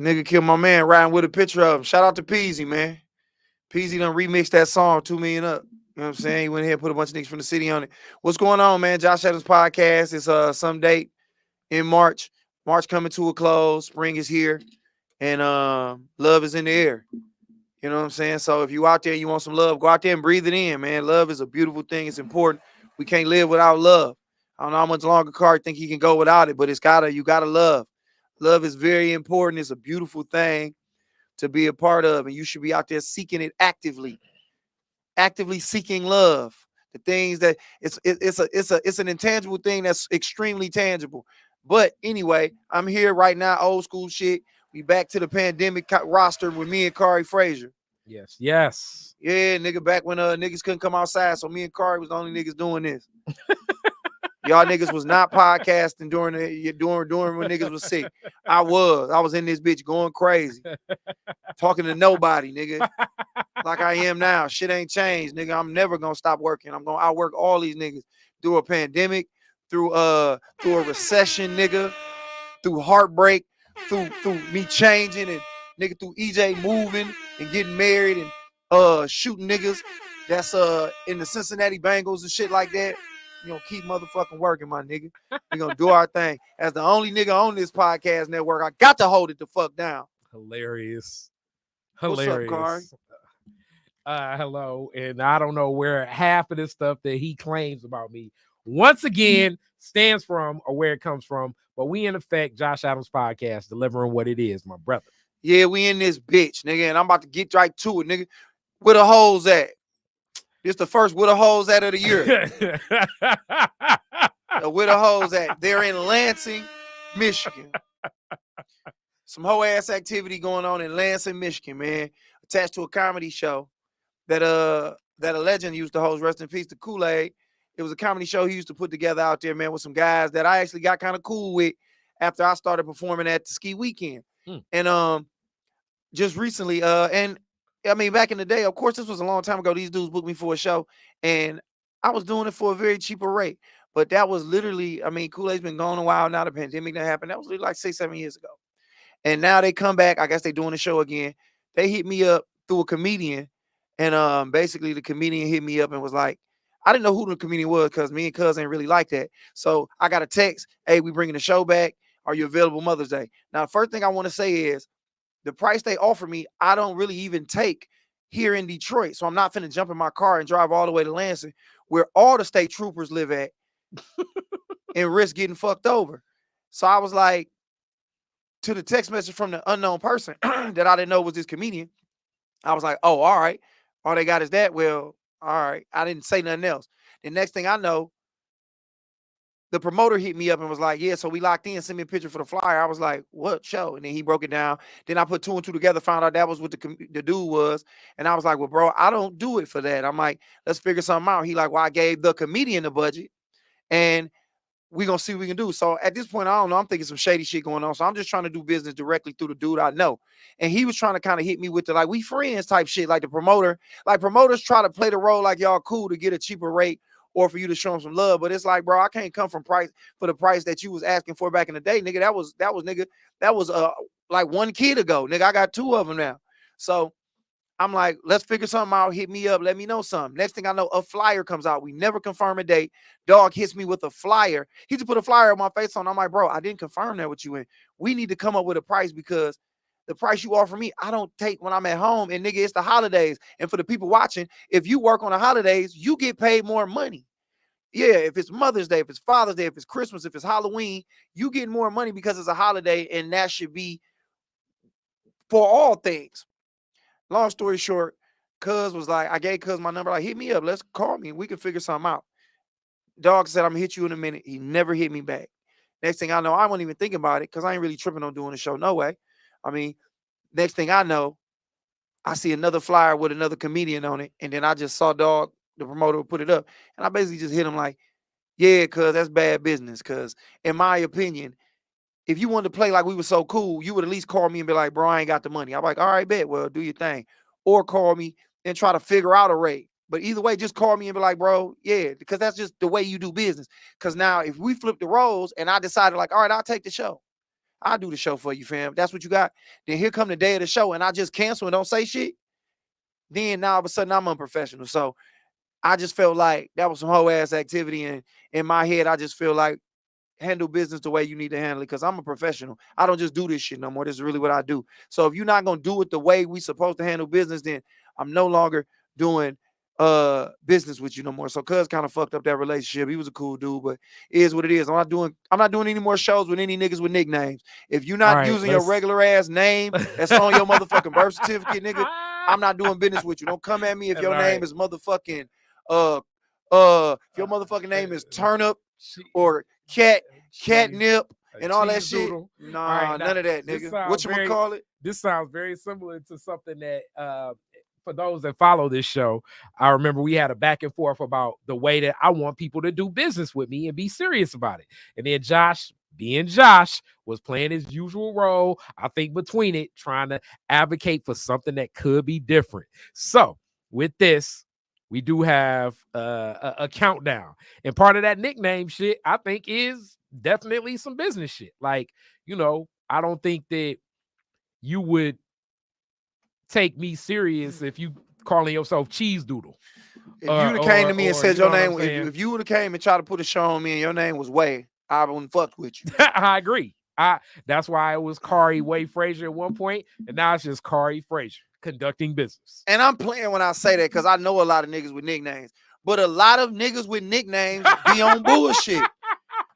Nigga killed my man riding with a picture of him. Shout out to Peasy, man. Peasy done remixed that song, 2 million up. You know what I'm saying? He went ahead and put a bunch of niggas from the city on it. What's going on, man? Josh Adams podcast. It's some date in March. March coming to a close. Spring is here. And love is in the air. You know what I'm saying? So if you out there and you want some love, go out there and breathe it in, man. Love is a beautiful thing. It's important. We can't live without love. I don't know how much longer Khary think he can go without it, but you gotta love. Love is very important. It's a beautiful thing to be a part of, and you should be out there seeking it actively seeking love. The things that it's an intangible thing that's extremely tangible. But anyway, I'm here right now, old school shit. We back to the pandemic roster with me and Khary Frazier. Yes, yes. Yeah, nigga, back when niggas couldn't come outside, so me and Khary was the only niggas doing this. Y'all niggas was not podcasting during when niggas was sick. I was in this bitch going crazy, talking to nobody, nigga. Like I am now. Shit ain't changed, nigga. I'm never gonna stop working. I'm gonna outwork all these niggas through a pandemic, through a recession, nigga, through heartbreak, through me changing and nigga through EJ moving and getting married and shooting niggas that's in the Cincinnati Bengals and shit like that. You gonna keep motherfucking working, my nigga. We gonna do our thing. As the only nigga on this podcast network, I got to hold it the fuck down. Hilarious. What's up, Khary? Hello. And I don't know where half of this stuff that he claims about me once again stands from or where it comes from. But we in effect, Josh Adams podcast, delivering what it is, my brother. Yeah, we in this bitch, nigga, and I'm about to get right to it, nigga. Where the hoes at? This the first where the hoes at of the year. Where the hoes at? They're in Lansing, Michigan. Some hoe ass activity going on in Lansing, Michigan, man. Attached to a comedy show that a legend used to host. Rest in peace to Kool-Aid. It was a comedy show he used to put together out there, man, with some guys that I actually got kind of cool with after I started performing at the ski weekend. And just recently, and I mean, back in the day, of course, this was a long time ago. These dudes booked me for a show, and I was doing it for a very cheaper rate. But that was literally, I mean, Kool-Aid's been gone a while now. The pandemic that happened, that was like 6-7 years ago. And now they come back. I guess they doing the show again. They hit me up through a comedian, and basically the comedian hit me up and was like, I didn't know who the comedian was because me and Cuz ain't really like that. So I got a text, hey, we bringing the show back. Are you available Mother's Day? Now, the first thing I want to say is, the price they offer me, I don't really even take here in Detroit. So I'm not finna jump in my car and drive all the way to Lansing, where all the state troopers live at, and risk getting fucked over. So I was like, to the text message from the unknown person that I didn't know was this comedian, I was like, oh, all right. All they got is that. Well, all right. I didn't say nothing else. The next thing I know, the promoter hit me up and was like, yeah, so we locked in, send me a picture for the flyer. I was like, what show? And then he broke it down. Then I put 2 and 2 together, found out that was what the dude was. And I was like, well, bro, I don't do it for that. I'm like, let's figure something out. He like, well, I gave the comedian the budget and we gonna see what we can do. So at this point, I don't know. I'm thinking some shady shit going on. So I'm just trying to do business directly through the dude I know. And he was trying to kind of hit me with the, like, we friends type shit, like the promoter. Like promoters try to play the role like y'all cool to get a cheaper rate or for you to show them some love. But it's like, bro, I can't come from price for the price that you was asking for back in the day, nigga. That was nigga. That was like 1 kid ago, nigga. I got 2 of them now. So I'm like, let's figure something out. Hit me up. Let me know something. Next thing I know, a flyer comes out. We never confirm a date. Dog hits me with a flyer. He just put a flyer on my face on. I'm like, bro, I didn't confirm that with you. And we need to come up with a price because the price you offer me, I don't take when I'm at home. And nigga, it's the holidays. And for the people watching, if you work on the holidays, you get paid more money. Yeah, if it's Mother's Day, if it's Father's Day, if it's Christmas, if it's Halloween, you get more money because it's a holiday. And that should be for all things. Long story short, Cuz was like, I gave Cuz my number, like, hit me up. Let's call me and we can figure something out. Dog said, I'm gonna hit you in a minute. He never hit me back. Next thing I know, I wasn't even thinking about it because I ain't really tripping on doing the show. No way. I mean, next thing I know, I see another flyer with another comedian on it. And then I just saw Dog, the promoter, put it up. And I basically just hit him like, yeah, Cuz that's bad business. Cuz in my opinion, if you wanted to play like we were so cool, you would at least call me and be like, bro, I ain't got the money. I'm like, all right, bet. Well, do your thing. Or call me and try to figure out a rate. But either way, just call me and be like, bro, yeah, because that's just the way you do business. Because now if we flip the roles and I decided like, all right, I'll take the show. I'll do the show for you, fam. That's what you got. Then here come the day of the show, and I just cancel and don't say shit. Then now all of a sudden I'm unprofessional. So I just felt like that was some whole ass activity, and in my head, I just feel like handle business the way you need to handle it, because I'm a professional. I don't just do this shit no more. This is really what I do. So if you're not gonna do it the way we supposed to handle business, then I'm no longer doing business with you no more. So cuz kind of fucked up that relationship. He was a cool dude, but it is what it is. I'm not doing any more shows with any niggas with nicknames. If you're not using your regular ass name that's on your motherfucking birth certificate, nigga, I'm not doing business with you. Don't come at me if your name is motherfucking if your motherfucking name is Turnip or Catnip and all that shit. Doodle. Nah, none of that, nigga. What you gonna call it? This sounds very similar to something that for those that follow this show, I remember we had a back and forth about the way that I want people to do business with me and be serious about it. And then Josh, being Josh, was playing his usual role, I think, between it, trying to advocate for something that could be different. So with this, we do have a countdown. And part of that nickname shit, I think, is definitely some business shit. Like, you know, I don't think that you would take me serious if you calling yourself Cheese Doodle. If you would have came to me and said your name, if you would have came and tried to put a show on me and your name was Way, I wouldn't fuck with you. I agree. That's why it was Khary Way Frazier at one point, and now it's just Khary Frazier conducting business. And I'm playing when I say that because I know a lot of niggas with nicknames, but a lot of niggas with nicknames be on bullshit.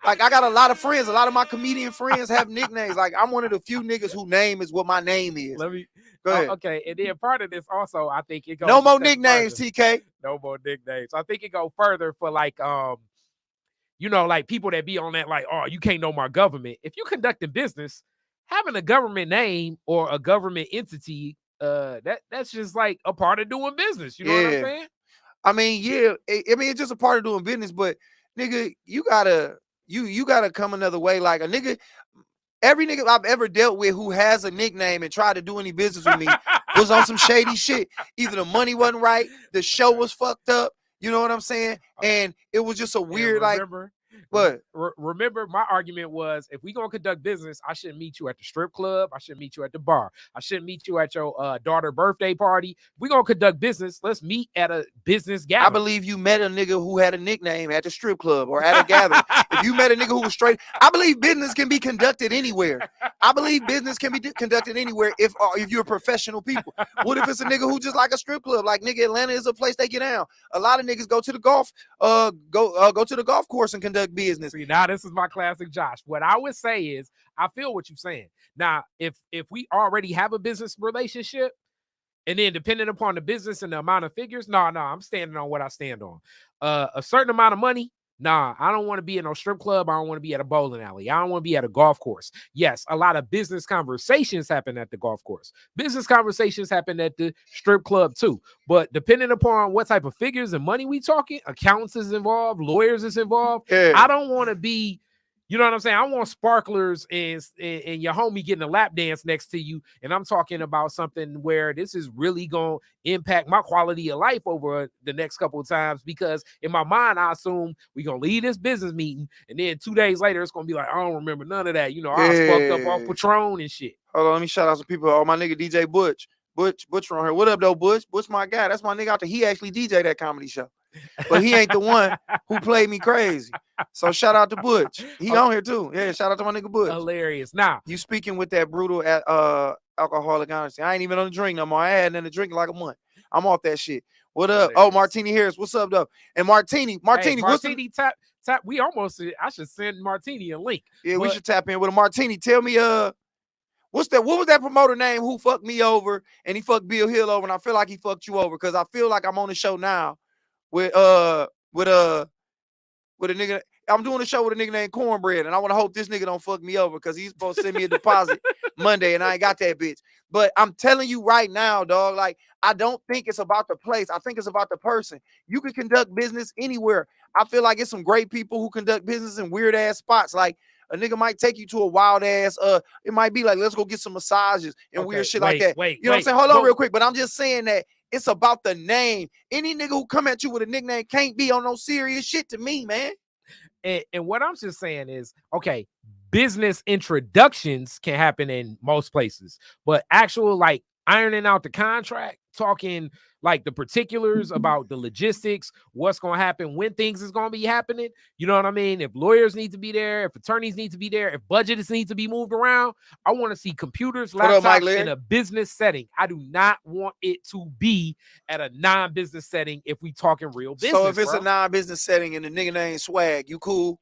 Like, I got a lot of friends. A lot of my comedian friends have nicknames. Like, I'm one of the few niggas whose name is what my name is. Let me go ahead. Okay, and then part of this also, I think it goes. No more nicknames, further. TK. No more nicknames. I think it go further for like you know, like people that be on that, like, oh, you can't know my government. If you conducting business, having a government name or a government entity, that's just like a part of doing business. You know what I'm saying? I mean, yeah. I mean, it's just a part of doing business, but nigga, you gotta come another way. Like a nigga, every nigga I've ever dealt with who has a nickname and tried to do any business with me was on some shady shit. Either the money wasn't right, the show was fucked up. You know what I'm saying? And it was just a weird, remember, my argument was, if we gonna conduct business, I shouldn't meet you at the strip club. I shouldn't meet you at the bar. I shouldn't meet you at your daughter's birthday party. If we gonna conduct business, let's meet at a business gathering. I believe you met a nigga who had a nickname at the strip club or at a gathering. If you met a nigga who was straight, I believe business can be conducted anywhere. I believe business can be conducted anywhere if you're professional people. What if it's a nigga who just like a strip club? Like, nigga, Atlanta is a place they get down. A lot of niggas go to the golf, go to the golf course and conduct business. See, now this is my classic Josh. What I would say is, I feel what you're saying. Now, if we already have a business relationship, and then depending upon the business and the amount of figures, I'm standing on what I stand on. A certain amount of money, I don't want to be in a strip club. I don't want to be at a bowling alley. I don't want to be at a golf course. Yes, a lot of business conversations happen at the golf course. Business conversations happen at the strip club too. But depending upon what type of figures and money we talking, accountants is involved, lawyers is involved. Yeah. I don't want to be, you know what I'm saying? I want sparklers and your homie getting a lap dance next to you. And I'm talking about something where this is really going to impact my quality of life over the next couple of times, because in my mind, I assume we're going to leave this business meeting. And then 2 days later, it's going to be like, I don't remember none of that. You know, I was fucked up off Patron and shit. Hold on, let me shout out some people. Oh, my nigga DJ Butch on here. What up, though, Butch? Butch, my guy. That's my nigga out there. He actually DJ that comedy show. But he ain't the one who played me crazy. So shout out to Butch. He on here too. Yeah, shout out to my nigga Butch. Hilarious. Now, you speaking with that brutal alcoholic honesty. I ain't even on the drink no more. I hadn't in the drink like a month. I'm off that shit. What up? Hilarious. Oh, Martini Harris. What's up, though? And Martini, tap. We almost, I should send Martini a link. Yeah, we should tap in with a Martini. Tell me, what was that promoter name who fucked me over and he fucked Bill Hill over, and I feel like he fucked you over because I feel like I'm on the show now with a nigga. I'm doing a show with a nigga named Cornbread, and I want to hope this nigga don't fuck me over because he's supposed to send me a deposit Monday, and I ain't got that bitch. But I'm telling you right now, dog, like, I don't think it's about the place. I think it's about the person. You can conduct business anywhere. I feel like it's some great people who conduct business in weird ass spots. Like, a nigga might take you to a wild ass, it might be like, let's go get some massages and weird shit like that. You know what I'm saying? Hold on real quick, but I'm just saying that it's about the name. Any nigga who come at you with a nickname can't be on no serious shit to me, man. And what I'm just saying is, okay, business introductions can happen in most places, but actual like ironing out the contract, talking like the particulars about the logistics, what's going to happen, when things is going to be happening. You know what I mean? If lawyers need to be there, if attorneys need to be there, if budgets need to be moved around, I want to see computers, laptops in a business setting. I do not want it to be at a non-business setting if we talking real business. So if it's a non-business setting and the nigga name Swag, you cool?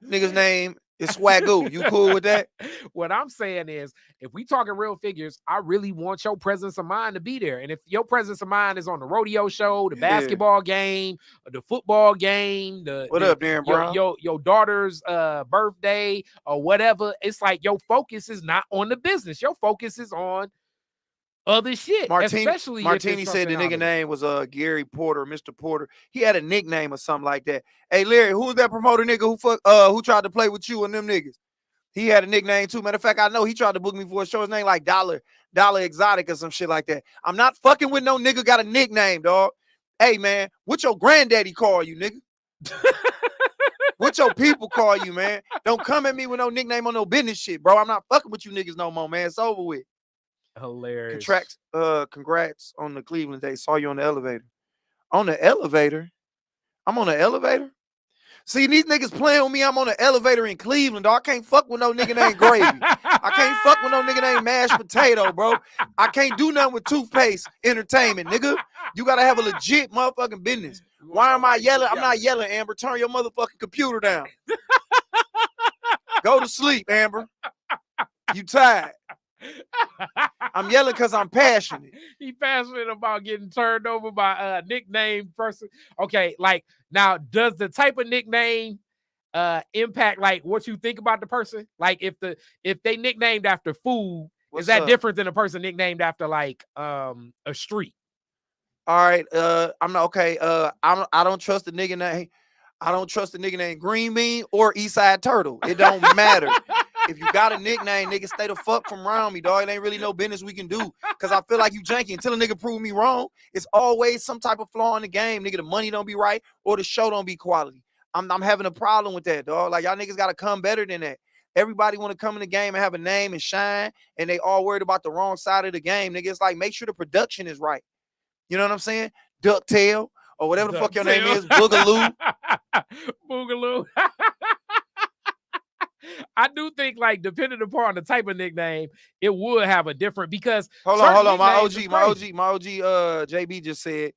Nigga's name is Swagoo. You cool with that? What I'm saying is, if we talking real figures, I really want your presence of mind to be there. And if your presence of mind is on the rodeo show, the basketball game, the football game, what up, Darren Brown? Your daughter's birthday or whatever, it's like your focus is not on the business. Your focus is on other shit. Martini said the nigga name was Gary Porter, Mr. Porter. He had a nickname or something like that. Hey Larry, who was that promoter nigga who tried to play with you and them niggas? He had a nickname too. Matter of fact, I know he tried to book me for a show. His name like Dollar Exotic or some shit like that. I'm not fucking with no nigga got a nickname, dog. Hey man, what your granddaddy call you, nigga? What your people call you, man? Don't come at me with no nickname on no business shit, bro. I'm not fucking with you niggas no more, man. It's over with. Hilarious. Congrats on the Cleveland day. Saw you on the elevator. On the elevator? I'm on the elevator? See, these niggas playing with me. I'm on the elevator in Cleveland, dog. I can't fuck with no nigga named Gravy. I can't fuck with no nigga named Mashed Potato, bro. I can't do nothing with toothpaste entertainment, nigga. You gotta have a legit motherfucking business. Why am I yelling? I'm not yelling, Amber. Turn your motherfucking computer down. Go to sleep, Amber. You tired. I'm yelling because I'm passionate. He passionate about getting turned over by a nickname person. Okay, like now, does the type of nickname impact like what you think about the person? Like if they nicknamed after food, is that different than a person nicknamed after like a street? All right, I'm not okay. I don't trust the nigga name. I don't trust the nigga named Green Bean or Eastside Turtle. It don't matter. If you got a nickname, nigga, stay the fuck from around me, dog. It ain't really no business we can do. Cause I feel like you janky. Until a nigga prove me wrong, it's always some type of flaw in the game. Nigga, the money don't be right or the show don't be quality. I'm having a problem with that, dog. Like y'all niggas gotta come better than that. Everybody want to come in the game and have a name and shine, and they all worried about the wrong side of the game. Nigga, it's like make sure the production is right. You know what I'm saying? Ducktail or whatever the fuck your name is, Boogaloo. Boogaloo. I do think, like, depending upon the type of nickname, it would have a different because hold on. My OG, JB just said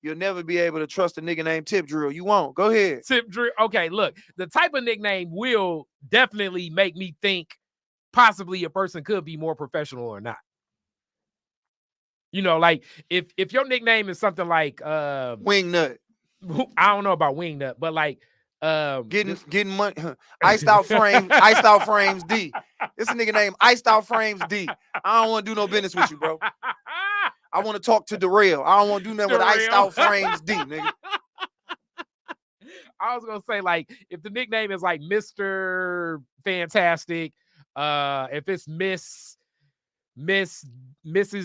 you'll never be able to trust a nigga named Tip Drill. You won't. Go ahead. Tip Drill. Okay, look, the type of nickname will definitely make me think possibly a person could be more professional or not. You know, like if your nickname is something like Wingnut. I don't know about Wingnut, but like getting money, iced out frames D. This a nigga named Iced Out Frames D. I don't want to do no business with you, bro. I want to talk to Darrell. I don't want to do nothing with Iced Out Frames D, nigga. I was gonna say, like, if the nickname is like Mr. Fantastic, if it's Mrs.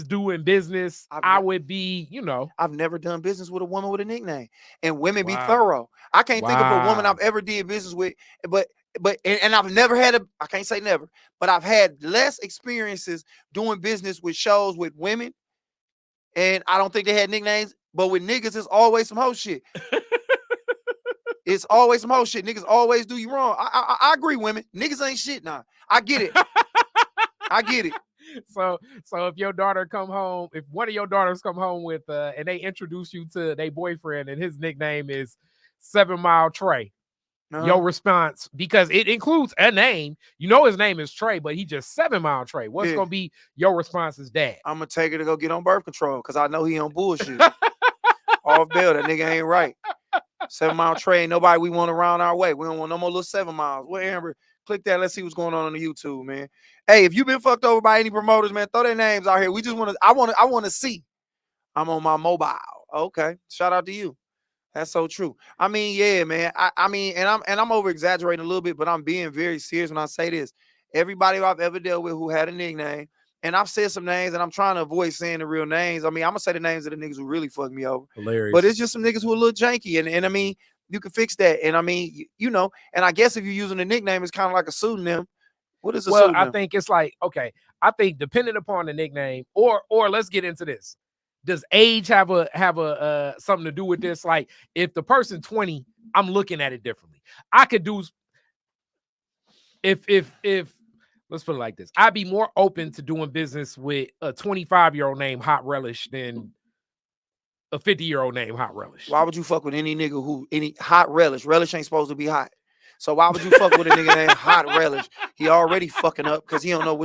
Doing Business, I would be, you know. I've never done business with a woman with a nickname, and women be thorough. I can't think of a woman I've ever did business with, but I've never had I can't say never, but I've had less experiences doing business with shows with women, and I don't think they had nicknames. But with niggas, it's always some hoe shit. It's always some hoe shit. Niggas always do you wrong. I agree, women. Niggas ain't shit now. I get it. I get it. So if your daughter come home, if one of your daughters come home with and they introduce you to their boyfriend and his nickname is 7 Mile Trey, your response, because it includes a name, you know his name is Trey, but he just 7 Mile Trey. What's gonna be your response as dad? I'm gonna take her to go get on birth control because I know he on bullshit. Off bail, that nigga ain't right. 7 Mile Trey ain't nobody we want around our way. We don't want no more little 7 miles. Well, Amber, click that. Let's see what's going on the YouTube, man. Hey, if you've been fucked over by any promoters, man, throw their names out here. We just want to. I want to see. I'm on my mobile. Okay, shout out to you. That's so true. I mean, yeah, man. I mean, and I'm over exaggerating a little bit, but I'm being very serious when I say this. Everybody I've ever dealt with who had a nickname, and I've said some names, and I'm trying to avoid saying the real names. I mean, I'm gonna say the names of the niggas who really fucked me over. Hilarious. But it's just some niggas who are a little janky, and I mean, You can fix that. And I mean, you know, and I guess if you're using a nickname, it's kind of like a pseudonym. What is a Well, I pseudonym? think it's like, okay, I think depending upon the nickname, or let's get into this. Does age have a something to do with this? Like, if the person 20, I'm looking at it differently. I could do if let's put it like this. I'd be more open to doing business with a 25-year-old named Hot Relish than a 50-year-old named Hot Relish. Why would you fuck with any nigga who any Hot Relish? Relish ain't supposed to be hot. So why would you fuck with a nigga named Hot Relish? He already fucking up because he don't know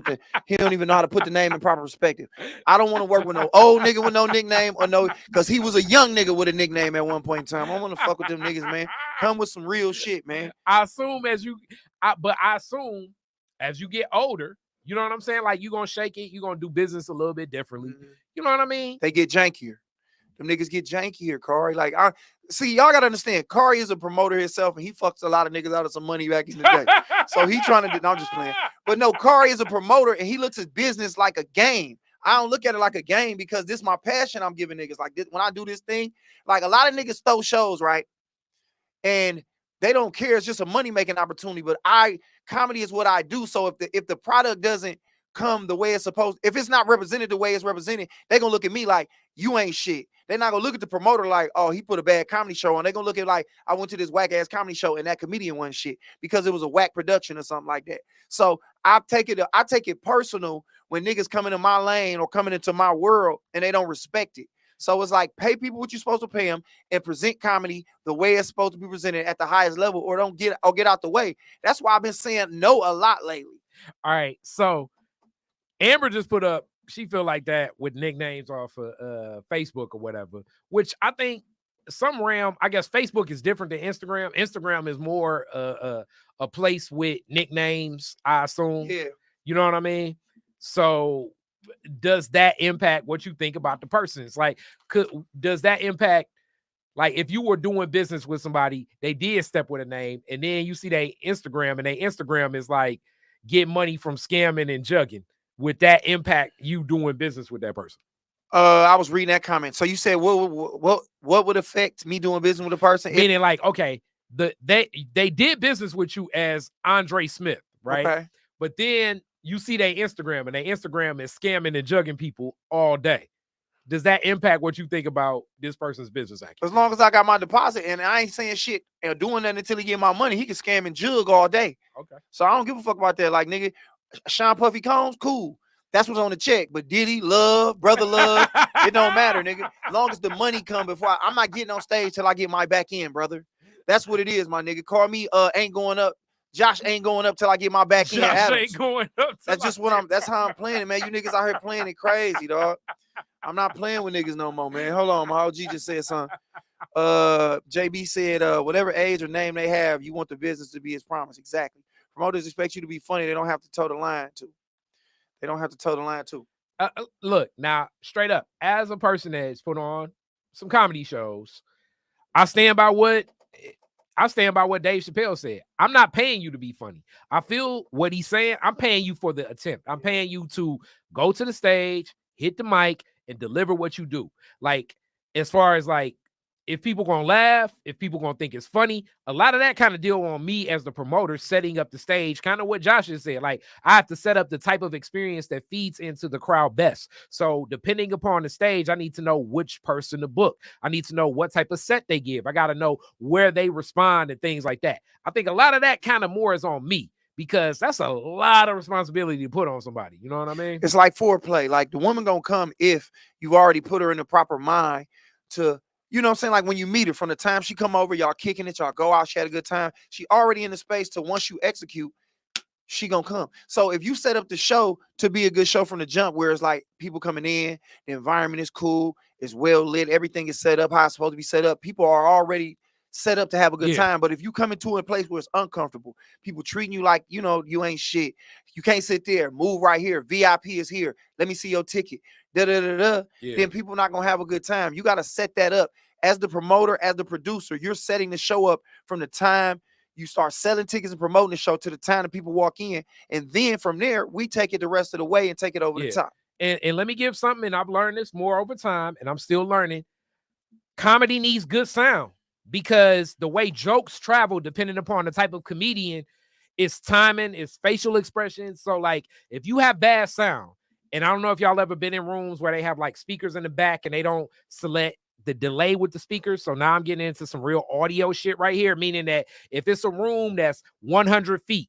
he don't even know how to put the name in proper perspective. I don't want to work with no old nigga with no nickname or no, because he was a young nigga with a nickname at one point in time. I don't want to fuck with them niggas, man. Come with some real shit, man. I assume as you get older, you know what I'm saying? Like, you're gonna shake it, you're gonna do business a little bit differently. Mhm. You know what I mean? They get jankier. Them niggas get jankier, Khary. Like, see, y'all gotta understand, Khary is a promoter himself, and he fucks a lot of niggas out of some money back in the day. So he trying to do, no, I'm just playing. But no, Khary is a promoter, and he looks at business like a game. I don't look at it like a game because this is my passion I'm giving niggas. Like, this, when I do this thing, like, a lot of niggas throw shows, right? And they don't care. It's just a money-making opportunity. But comedy is what I do. So if the product doesn't come the way it's supposed, if it's not represented the way it's represented, they're gonna look at me like, you ain't shit. They're not gonna look at the promoter like, oh, he put a bad comedy show on. They're gonna look at like, I went to this whack ass comedy show and that comedian wasn't shit because it was a whack production or something like that. So I take it personal when niggas come into my lane or coming into my world and they don't respect it. So it's like, pay people what you're supposed to pay them and present comedy the way it's supposed to be presented at the highest level, or get out the way. That's why I've been saying no a lot lately. All right, so Amber just put up, she feel like that with nicknames off of Facebook or whatever, which I think some realm, I guess Facebook is different than Instagram. Instagram is more a place with nicknames, I assume. Yeah. You know what I mean? So does that impact what you think about the person? It's like, does that impact, like, if you were doing business with somebody, they did step with a name, and then you see their Instagram, and their Instagram is like, get money from scamming and jugging, would that impact you doing business with that person? I was reading that comment. So you said what would affect me doing business with a person? Meaning, like, okay, they did business with you as Andre Smith, right? Okay. But then you see their Instagram, and their Instagram is scamming and jugging people all day. Does that impact what you think about this person's business action? As long as I got my deposit and I ain't saying shit and doing nothing until he get my money, he can scam and jug all day. Okay. So I don't give a fuck about that. Like, nigga, Sean Puffy Combs, cool. That's what's on the check. But Diddy, Love, Brother Love, it don't matter, nigga. As long as the money come before I'm not getting on stage till I get my back end, brother. That's what it is, my nigga. Call me ain't going up. Josh ain't going up till I get my back end. Josh ain't going up. That's just that's how I'm playing it, man. You niggas out here playing it crazy, dog. I'm not playing with niggas no more, man. Hold on, my OG just said something. JB said, whatever age or name they have, you want the business to be as promised. Exactly. Promoters expect you to be funny. They don't have to toe the line too. Look, now, straight up, as a person that's put on some comedy shows, I stand by what Dave Chappelle said. I'm not paying you to be funny. I feel what he's saying. I'm paying you for the attempt. I'm paying you to go to the stage, hit the mic, and deliver what you do. Like, as far as like, if people gonna laugh, if people gonna think it's funny, a lot of that kind of deal on me as the promoter, setting up the stage, kind of what Josh just said. Like, I have to set up the type of experience that feeds into the crowd best. So depending upon the stage, I need to know which person to book. I need to know what type of set they give. I got to know where they respond and things like that. I think a lot of that kind of more is on me, because that's a lot of responsibility to put on somebody. You know what I mean? It's like foreplay. Like, the woman gonna come if you've already put her in the proper mind to, you know what I'm saying? Like, when you meet her, from the time she come over, y'all kicking it, y'all go out, she had a good time. She already in the space to, once you execute, she gonna come. So if you set up the show to be a good show from the jump, where it's like people coming in, the environment is cool, it's well lit, everything is set up how it's supposed to be set up. People are already set up to have a good time. But if you come into a place where it's uncomfortable, people treating you like, you know, you ain't shit. You can't sit there. Move right here. VIP is here. Let me see your ticket. Then people not gonna have a good time. You got to set that up. As the promoter, as the producer, you're setting the show up from the time you start selling tickets and promoting the show to the time that people walk in. And then from there, we take it the rest of the way and take it over the top. And let me give something, and I've learned this more over time, and I'm still learning. Comedy needs good sound. because the way jokes travel, depending upon the type of comedian, it's timing, it's facial expression. So, like, if you have bad sound, and I don't know if y'all ever been in rooms where they have like speakers in the back and they don't select the delay with the speakers. So now I'm getting into some real audio shit right here, meaning that if it's a room that's 100 feet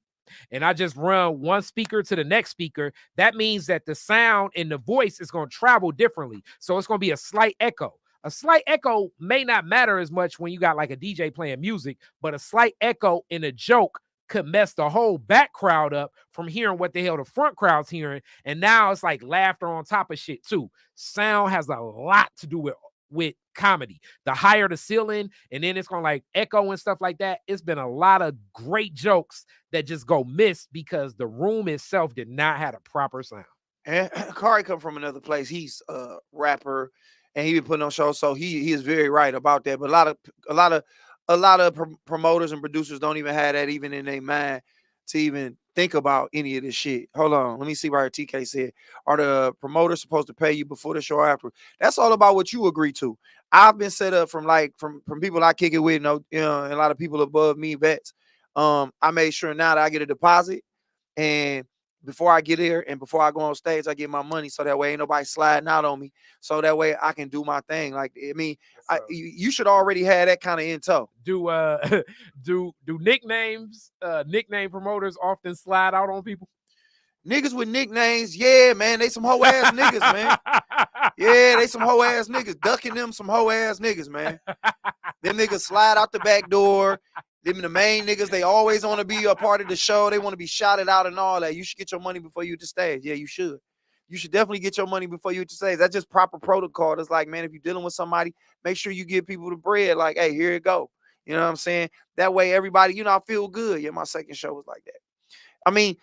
and I just run one speaker to the next speaker, that means that the sound and the voice is going to travel differently. So it's going to be a slight echo. A slight echo may not matter as much when you got like a DJ playing music, but a slight echo in a joke could mess the whole back crowd up from hearing what the hell the front crowd's hearing. And now it's like laughter on top of shit too. Sound has a lot to do with comedy. The higher the ceiling, and then it's gonna like echo and stuff like that. It's been a lot of great jokes that just go miss because the room itself did not have a proper sound. And Khary come from another place. He's a rapper, and he been putting on shows, so he is very right about that. But a lot of promoters and producers don't even have that even in their mind to even think about any of this shit. Hold on, let me see right here. TK said, "Are the promoters supposed to pay you before the show or after?" That's all about what you agree to. I've been set up from people I kick it with, and a lot of people above me, vets. I made sure now that I get a deposit, and before I get here and before I go on stage, I get my money so that way ain't nobody sliding out on me. So that way I can do my thing. Like, I mean, you should already have that kind of in tow. Do nicknames, nickname promoters often slide out on people? Niggas with nicknames, yeah, man, they some hoe ass niggas, man. Yeah, they some hoe ass niggas. Ducking them some hoe ass niggas, man. Them niggas slide out the back door. Them the main niggas, they always want to be a part of the show. They want to be shouted out and all that. You should get your money before you hit the stage. Yeah, you should. You should definitely get your money before you hit the stage. That's just proper protocol. It's like, man, if you're dealing with somebody, make sure you give people the bread. Like, hey, here it go. You know what I'm saying? That way everybody, I feel good. Yeah, my second show was like that. I mean,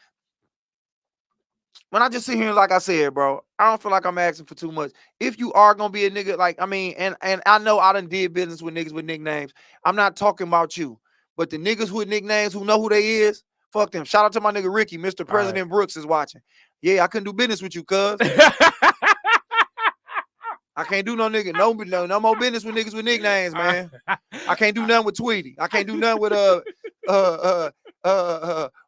when I just sit here, like I said, bro, I don't feel like I'm asking for too much. If you are gonna be a nigga, like, I mean, and I know I done did business with niggas with nicknames. I'm not talking about you, but the niggas with nicknames who know who they is, fuck them. Shout out to my nigga Ricky, Mr. President right. Brooks is watching. Yeah, I couldn't do business with you, cuz. I can't do no nigga, no more business with niggas with nicknames, man. I can't do nothing with Tweety. I can't do nothing with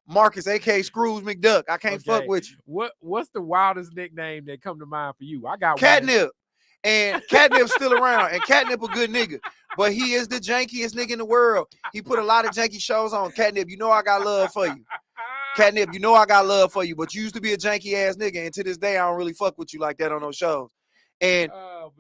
Marcus, aka Scrooge McDuck. I can't fuck with you. What's the wildest nickname that come to mind for you? I got Catnip. One. And Catnip's still around. And Catnip a good nigga. But he is the jankiest nigga in the world. He put a lot of janky shows on. Catnip, you know I got love for you. Catnip, you know I got love for you. But you used to be a janky ass nigga. And to this day, I don't really fuck with you like that on those shows. And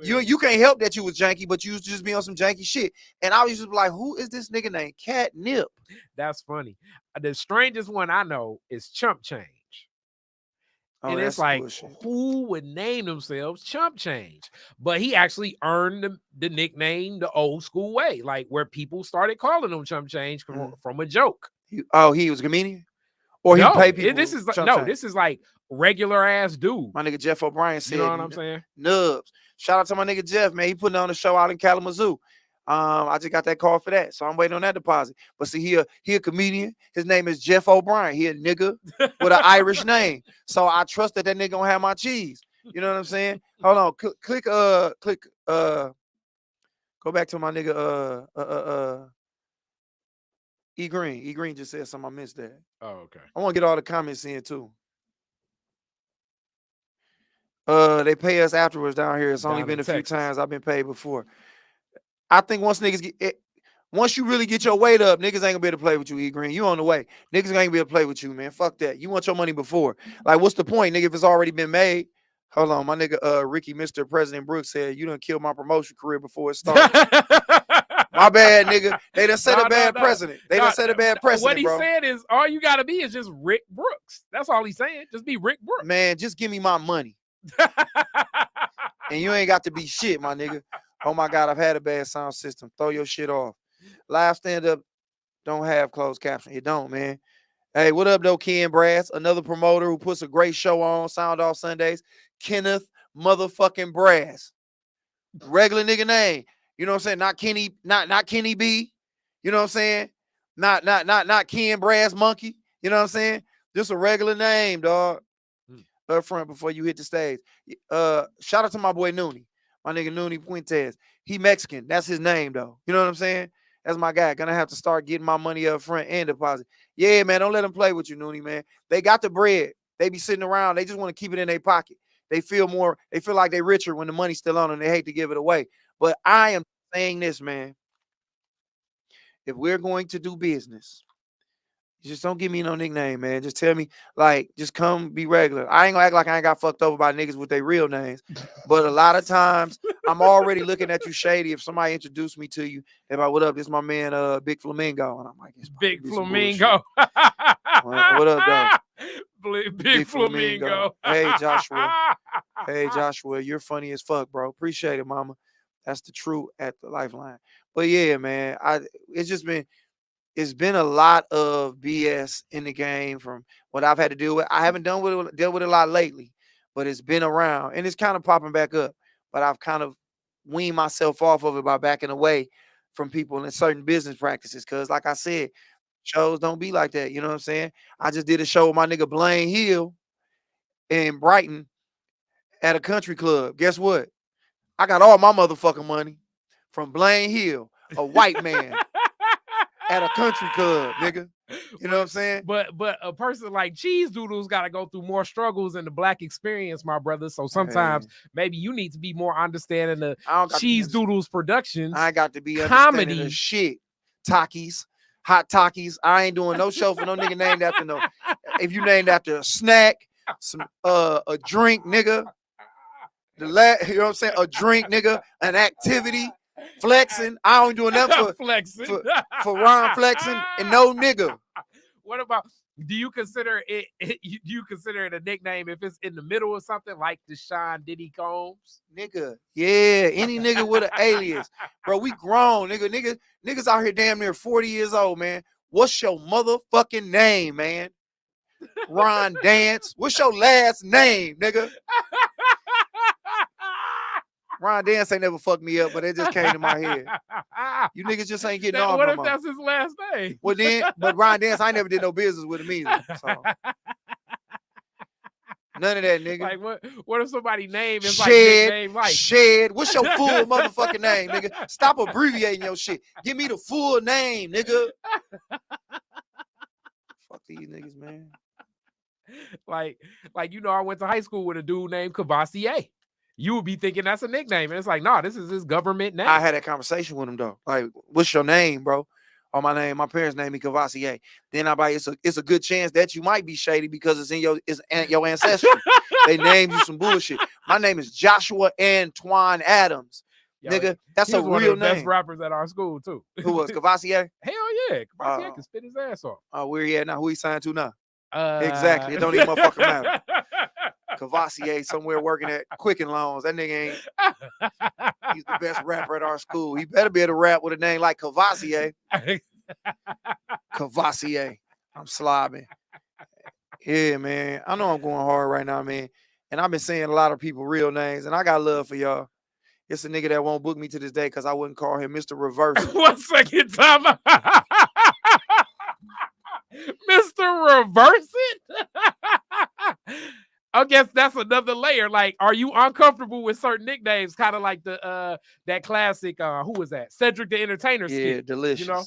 you can't help that you was janky, but you used to just be on some janky shit. And I was just like, who is this nigga named Catnip? That's funny. The strangest one I know is Chump Change. Oh, and it's like, bullshit. Who would name themselves Chump Change? But he actually earned the nickname the old school way, like where people started calling him Chump Change from a joke. He was a comedian? Or he paid people? This is like, this is like regular ass dude. My nigga Jeff O'Brien said, you know what I'm saying? Nubs. Shout out to my nigga Jeff, man. He putting on a show out in Kalamazoo. I just got that call for that, so I'm waiting on that deposit. But see, he a comedian. His name is Jeff O'Brien. He a nigga with an Irish name, so I trust that nigga gonna have my cheese. You know what I'm saying? Hold on, click. Go back to my nigga. E Green. E Green just said something. I missed that. Oh, okay. I want to get all the comments in too. They pay us afterwards down here. It's only been a few times I've been paid before. I think once you really get your weight up, niggas ain't gonna be able to play with you, E Green. You on the way. Niggas ain't gonna be able to play with you, man. Fuck that. You want your money before. Like, what's the point, nigga, if it's already been made? Hold on, my nigga Ricky, Mr. President Brooks said, you done killed my promotion career before it started. My bad, nigga. They done set a bad precedent. They done set a bad precedent, what he's saying is, all you gotta be is just Rick Brooks. That's all he's saying. Just be Rick Brooks. Man, just give me my money. And you ain't got to be shit, my nigga. Oh my God, I've had a bad sound system. Throw your shit off. Live stand-up don't have closed caption. It don't, man. Hey, what up, though, Ken Brass? Another promoter who puts a great show on Sound Off Sundays. Kenneth motherfucking Brass. Regular nigga name. You know what I'm saying? Not Kenny, not Kenny B. You know what I'm saying? Not Ken Brass Monkey. You know what I'm saying? Just a regular name, dog. Up front before you hit the stage. Shout out to my boy Noonie. My nigga Noonie Puentes. He Mexican. That's his name, though. You know what I'm saying? That's my guy. Gonna have to start getting my money up front and deposit. Yeah, man. Don't let them play with you, Noonie, man. They got the bread. They be sitting around. They just want to keep it in their pocket. They feel like they're richer when the money's still on them. They hate to give it away. But I am saying this, man. If we're going to do business, just don't give me no nickname, man. Just tell me, like, just come be regular. I ain't gonna act like I ain't got fucked over by niggas with their real names. But a lot of times, I'm already looking at you shady. If somebody introduced me to you, they're like, what up? This is my man, Big Flamingo. And I'm like, it's Big Flamingo. What up, though? Big Flamingo. Hey, Joshua. Hey, Joshua, you're funny as fuck, bro. Appreciate it, mama. That's the truth at the lifeline. But yeah, man, it's been a lot of BS in the game from what I've had to deal with. I haven't dealt with it a lot lately, but it's been around and it's kind of popping back up. But I've kind of weaned myself off of it by backing away from people in certain business practices. Cause like I said, shows don't be like that. You know what I'm saying? I just did a show with my nigga Blaine Hill in Brighton at a country club. Guess what? I got all my motherfucking money from Blaine Hill, a white man. At a country club, nigga. You know what I'm saying? But a person like Cheese Doodles got to go through more struggles in the black experience, my brother. So sometimes maybe you need to be more understanding the Cheese Doodles productions. I got to be understanding the shit. Takis, hot Takis. I ain't doing no show for no nigga named after no. If you named after a snack, some a drink, nigga. You know what I'm saying? A drink, nigga, an activity. Flexing, I don't do nothing for flexing for Ron flexing and no nigga. What about? Do you consider it? Do you consider it a nickname if it's in the middle or something like Deshaun Diddy Combs? Nigga, yeah, any nigga with an alias, bro. We grown, niggas out here damn near 40 years old, man. What's your motherfucking name, man? Ron Dance. What's your last name, nigga? Ron Dance ain't never fucked me up, but it just came to my head. You niggas just ain't getting off. What if that's his last name? Well then, but Ron Dance, I ain't never did no business with him either. So. None of that, nigga. Like what if somebody name is Shed, like Shed. What's your full motherfucking name, nigga? Stop abbreviating your shit. Give me the full name, nigga. Fuck these niggas, man. Like I went to high school with a dude named Cavassier. You would be thinking that's a nickname. And it's like, nah, this is his government name. I had a conversation with him though. Like, what's your name, bro? Or my parents named me Cavassier. Then I'm like, it's a good chance that you might be shady because it's in your ancestry. They named you some bullshit. My name is Joshua Antoine Adams. Yo, nigga, that's a real name. Best rappers at our school too. Who was Cavassier? Hell yeah, Cavassier can spit his ass off. Oh, where he at now? Who he signed to now? Exactly. It don't even motherfucking matter. Cavassier somewhere working at Quicken Loans. That nigga ain't. He's the best rapper at our school. He better be able to rap with a name like Cavassier. Cavassier. I'm slobbing. Yeah, man. I know I'm going hard right now, man. And I've been saying a lot of people real names, and I got love for y'all. It's a nigga that won't book me to this day because I wouldn't call him Mr. Reverse. 1 second, time. Mr. Reverse it? I guess that's another layer. Like, are you uncomfortable with certain nicknames? Kind of like the that classic, who was that? Cedric the Entertainer skit. Yeah, delicious. You know?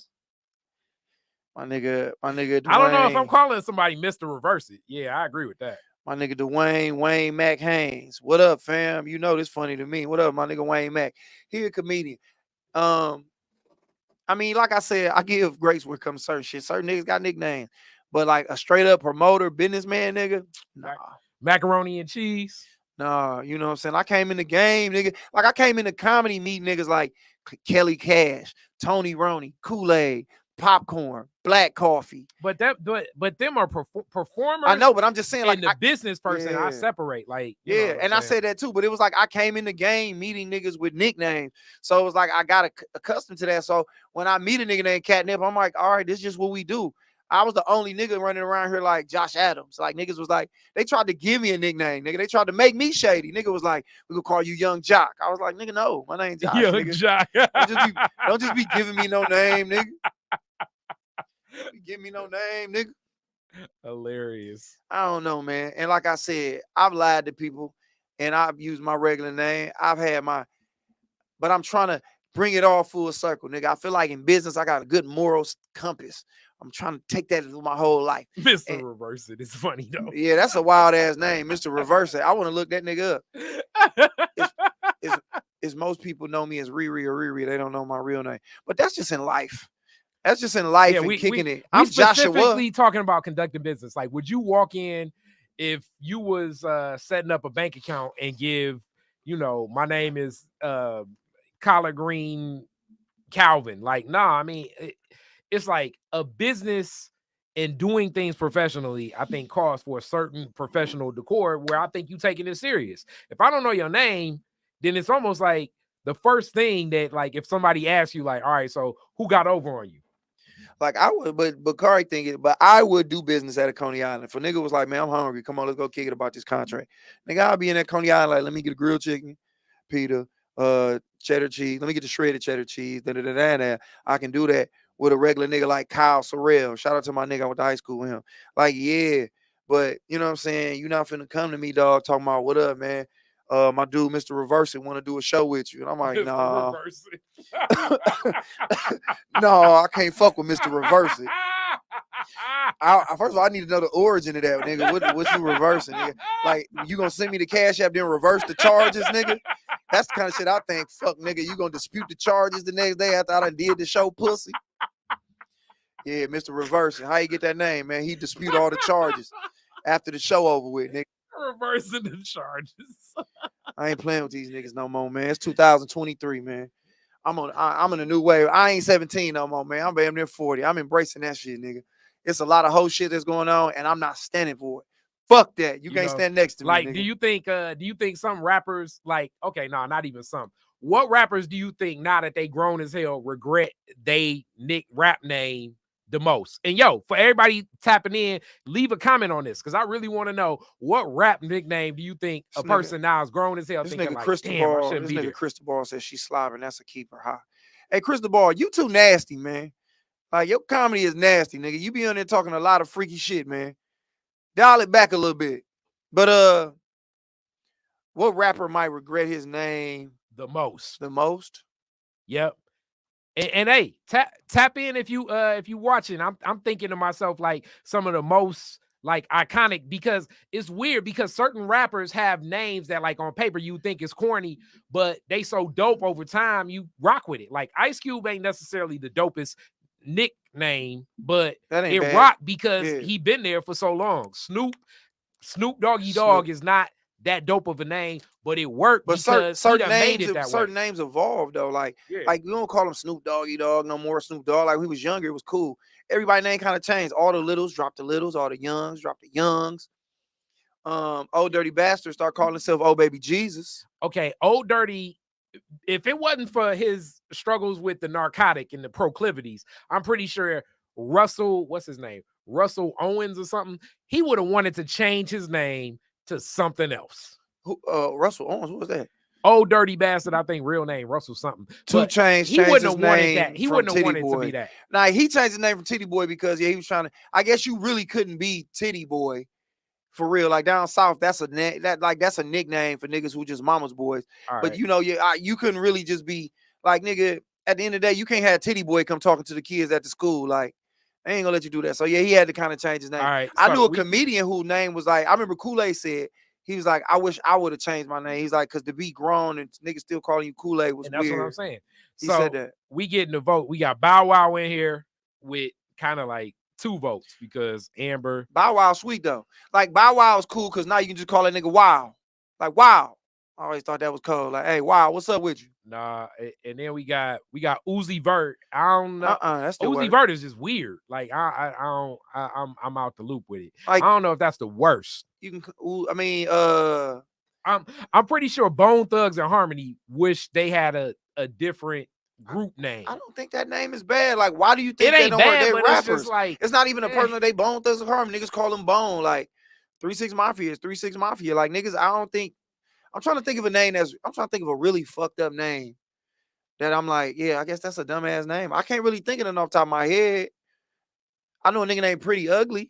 My nigga Dwayne. I don't know if I'm calling somebody Mr. Reverse it. Yeah, I agree with that. My nigga Wayne Mac Haynes. What up, fam? You know this funny to me. What up, my nigga Wayne Mac? He a comedian. I mean, like I said, I give grace when it comes to certain shit. Certain niggas got nicknames. But like a straight up promoter, businessman nigga, nah. Macaroni and cheese. Nah, you know what I'm saying? I came in the game, nigga. Like I came in the comedy meeting niggas like Kelly Cash, Tony Roney, Kool-Aid, Popcorn, Black Coffee. But them are performers. I know, but I'm just saying, like the business person, I separate. Like, yeah, and I said that too. But it was like I came in the game meeting niggas with nicknames, so it was like I got accustomed to that. So when I meet a nigga named Catnip, I'm like, all right, this is just what we do. I was the only nigga running around here like Josh Adams. Like niggas was like, they tried to give me a nickname, nigga. They tried to make me shady. Nigga was like, we gonna call you Young Jock. I was like, nigga, no, my name's Josh. Young nigga. Jock. don't just be giving me no name, nigga. Give me no name, nigga. Hilarious. I don't know, man. And like I said, I've lied to people and I've used my regular name. I've had but I'm trying to bring it all full circle, nigga. I feel like in business, I got a good moral compass. I'm trying to take that through my whole life. Mr. And, Reverse It is funny though. yeah, that's a wild ass name, Mr. Reverse It. I want to look that nigga up. It's most people know me as Riri or Riri. They don't know my real name. But that's just in life. That's just in life and kicking it. I'm Joshua. Specifically talking about conducting business. Like, would you walk in if you was setting up a bank account and give, my name is Collard Green Calvin? Like, nah, I mean, it's like a business and doing things professionally, I think calls for a certain professional decor where I think you taking it serious. If I don't know your name, then it's almost like the first thing that, like, if somebody asks you, like, all right, so who got over on you? Like I would, but Khary thinking, but I would do business at a Coney Island. If a nigga was like, man, I'm hungry, come on, let's go kick it about this contract. Nigga, I'll be in that Coney Island, like, let me get a grilled chicken, pita, cheddar cheese. Let me get the shredded cheddar cheese. I can do that with a regular nigga like Kyle Sorrell. Shout out to my nigga I went to high school with him. Like, yeah, but you know what I'm saying? You not finna come to me, dog, talking about what up, man. My dude, Mr. Reverse It, want to do a show with you. And I'm like, nah. No, I can't fuck with Mr. Reverse It. First of all, I need to know the origin of that, nigga. What you reversing, nigga? Like, you gonna send me the cash app, then reverse the charges, nigga? That's the kind of shit I think. Fuck, nigga, you gonna dispute the charges the next day after I done did the show, pussy? Yeah, Mr. Reverse It. How you get that name, man? He dispute all the charges after the show over with, nigga. Reversing the charges. I ain't playing with these niggas no more, man. It's 2023, man. I'm in a new wave. I ain't 17 no more, man. I'm damn near 40. I'm embracing that shit, nigga. It's a lot of whole shit that's going on, and I'm not standing for it. Fuck that. You can't stand next to me. Like, nigga. do you think some rappers, like, okay, no, not even some. What rappers do you think now that they grown as hell regret they rap name the most? And for everybody tapping in, leave a comment on this because I really want to know what rap nickname do you think a person now is grown as hell thinking like, damn, I shouldn't be there. Cristobal says she's slobbering. That's a keeper, huh? Hey, Cristobal, you too nasty, man. Like, your comedy is nasty, nigga. You be on there talking a lot of freaky shit, man. Dial it back a little bit. But what rapper might regret his name the most? The most? Yep. And hey, tap in if you watching. I'm thinking to myself, like, some of the most like iconic, because it's weird because certain rappers have names that, like, on paper you think is corny, but they so dope over time you rock with it. Like, Ice Cube ain't necessarily the dopest nickname, but it rocked because he been there for so long. Snoop Doggy Dogg is not that dope of a name, but it worked because certain names made it that certain names evolved though. Like we don't call him Snoop Doggy Dogg no more. Snoop Dogg. Like, when he was younger, it was cool. Everybody's name kind of changed. All the littles dropped the littles, all the youngs dropped the youngs. Old Dirty Bastard start calling himself Oh Baby Jesus. Okay, Old Dirty, if it wasn't for his struggles with the narcotic and the proclivities, I'm pretty sure Russell, what's his name? Russell Owens or something, he would have wanted to change his name to something else. Who? Russell Owens, what was that? Old Dirty Bastard, I think real name Russell something. 2 Chainz. He wouldn't have wanted that. He wouldn't have wanted to be that. Nah, he changed his name from Titty Boy because he was trying to. I guess you really couldn't be Titty Boy for real. Like, down south, that's a nickname for niggas who just mama's boys. But you couldn't really just be like, nigga. At the end of the day, you can't have Titty Boy come talking to the kids at the school. Like, I ain't gonna let you do that. So he had to kind of change his name. All right, I knew a comedian whose name was like, I remember Kool-Aid said, he was like, I wish I would have changed my name. He's like, because to be grown and niggas still calling you Kool-Aid was weird. That's what I'm saying. He said that. We getting the vote. We got Bow Wow in here with kind of like 2 votes because Amber. Bow Wow sweet though. Like, Bow Wow is cool because now you can just call that nigga Wow. Like, wow. I always thought that was cold. Like, hey, wow, what's up with you? Nah, and then we got Uzi Vert. I don't know. That's the Uzi Vert is just weird. Like, I'm out the loop with it. Like, I don't know if that's the worst. You can. I mean, I'm pretty sure Bone Thugs and Harmony wish they had a different group name. I don't think that name is bad. Like, why do you think it ain't bad? They're but rappers? It's just like, it's not even a person. They Bone Thugs and Harmony. Niggas call them Bone. Like, 3-6 Mafia is 3-6 Mafia. Like, niggas, I don't think. I'm trying to think of a name I'm trying to think of a really fucked up name that I'm like, yeah, I guess that's a dumbass name. I can't really think of it off the top of my head. I know a nigga named Pretty Ugly.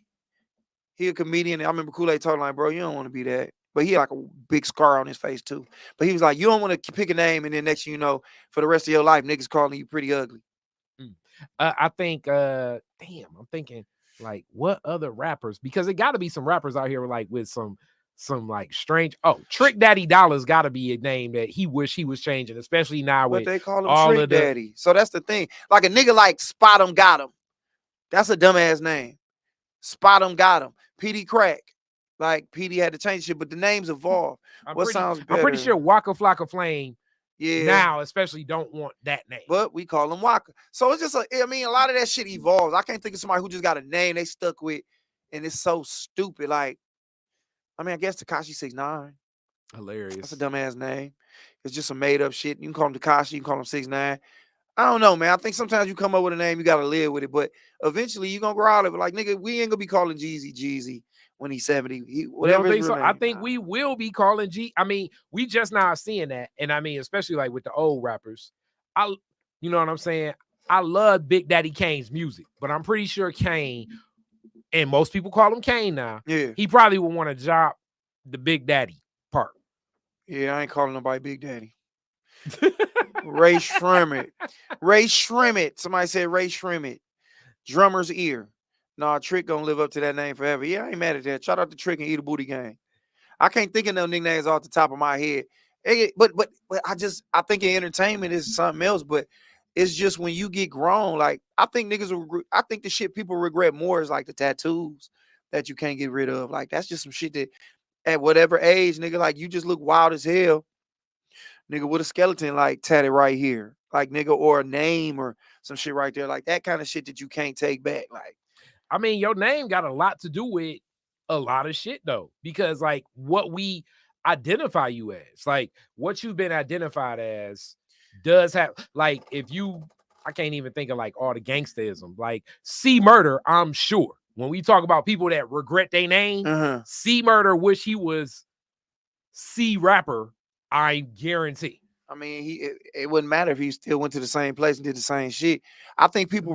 He a comedian. I remember Kool-Aid talking like, bro, you don't want to be that. But he had like a big scar on his face too. But he was like, you don't want to pick a name, and then next thing you know, for the rest of your life, niggas calling you pretty ugly. I think, damn, I'm thinking like what other rappers, because it got to be some rappers out here like with some like strange. Oh, Trick Daddy Dollar's got to be a name that he wish he was changing, especially now But with they call him all Trick of the. Daddy. So that's the thing. Like a nigga like Spot 'em Got 'em. That's a dumbass name. Spot 'em Got 'em. PD Crack. Like PD had to change shit, but the names evolve. What sounds better? I'm pretty sure Waka Flocka Flame Yeah. now especially don't want that name. But we call him Waka. So it's just I mean, a lot of that shit evolves. I can't think of somebody who just got a name they stuck with, and it's so stupid. Like, I mean, I guess Tekashi 6ix9ine. Hilarious. That's a dumbass name. It's just some made up shit. You can call him Tekashi, you can call him 6ix9ine. I don't know, man. I think sometimes you come up with a name, you gotta live with it. But eventually you're gonna grow out of it. Like, nigga, we ain't gonna be calling Jeezy when he's 70. Whatever. Think so? I think we will be calling I mean, we just now seeing that. And I mean, especially like with the old rappers. You know what I'm saying? I love Big Daddy Kane's music, but I'm pretty sure Kane, and most people call him Kane now. Yeah. He probably would want to drop the Big Daddy part. Yeah, I ain't calling nobody Big Daddy. Ray Shrimmet. Ray Shrimmet. Somebody said Ray Shrimmet. Drummer's ear. Nah, Trick gonna live up to that name forever. Yeah, I ain't mad at that. Shout out to Trick and Eat a Booty Gang. I can't think of no nicknames off the top of my head. But I think in entertainment is something else. But it's just when you get grown, like I think I think the shit people regret more is like the tattoos that you can't get rid of. Like that's just some shit that at whatever age, nigga, like you just look wild as hell. Nigga with a skeleton like tatted right here. Like nigga, or a name or some shit right there. Like that kind of shit that you can't take back. Like, I mean, your name got a lot to do with a lot of shit though, because like what we identify you as, like what you've been identified as does have, like if you, I can't even think of like all the gangsterism, like C Murder, I'm sure when we talk about people that regret their name, C Murder wish he was C Rapper, I guarantee. I mean, it wouldn't matter if he still went to the same place and did the same shit. I think people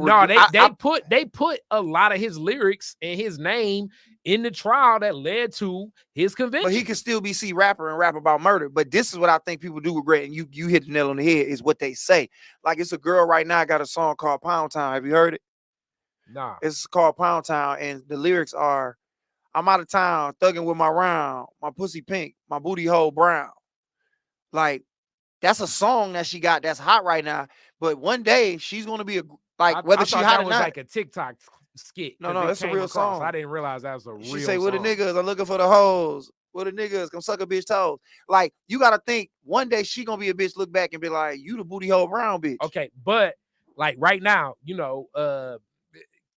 they put a lot of his lyrics and his name in the trial that led to his conviction. But he could still be C Rapper and rap about murder. But this is what I think people do regret, and you hit the nail on the head, is what they say. Like it's a girl right now got a song called Pound Town. Have you heard it? Nah. It's called Pound Town, and the lyrics are, I'm out of town, thugging with my round, my pussy pink, my booty hole brown. Like, that's a song that she got that's hot right now. But one day she's gonna be whether she hot or not. Like a TikTok skit. No, it's a real song. I didn't realize that was a real song. She say, "Where the niggas? I'm looking for the hoes. Where the niggas? Come suck a bitch toes." Like, you gotta think one day she gonna be a bitch, look back and be like, "You the booty hole brown bitch." Okay, but like right now, you know,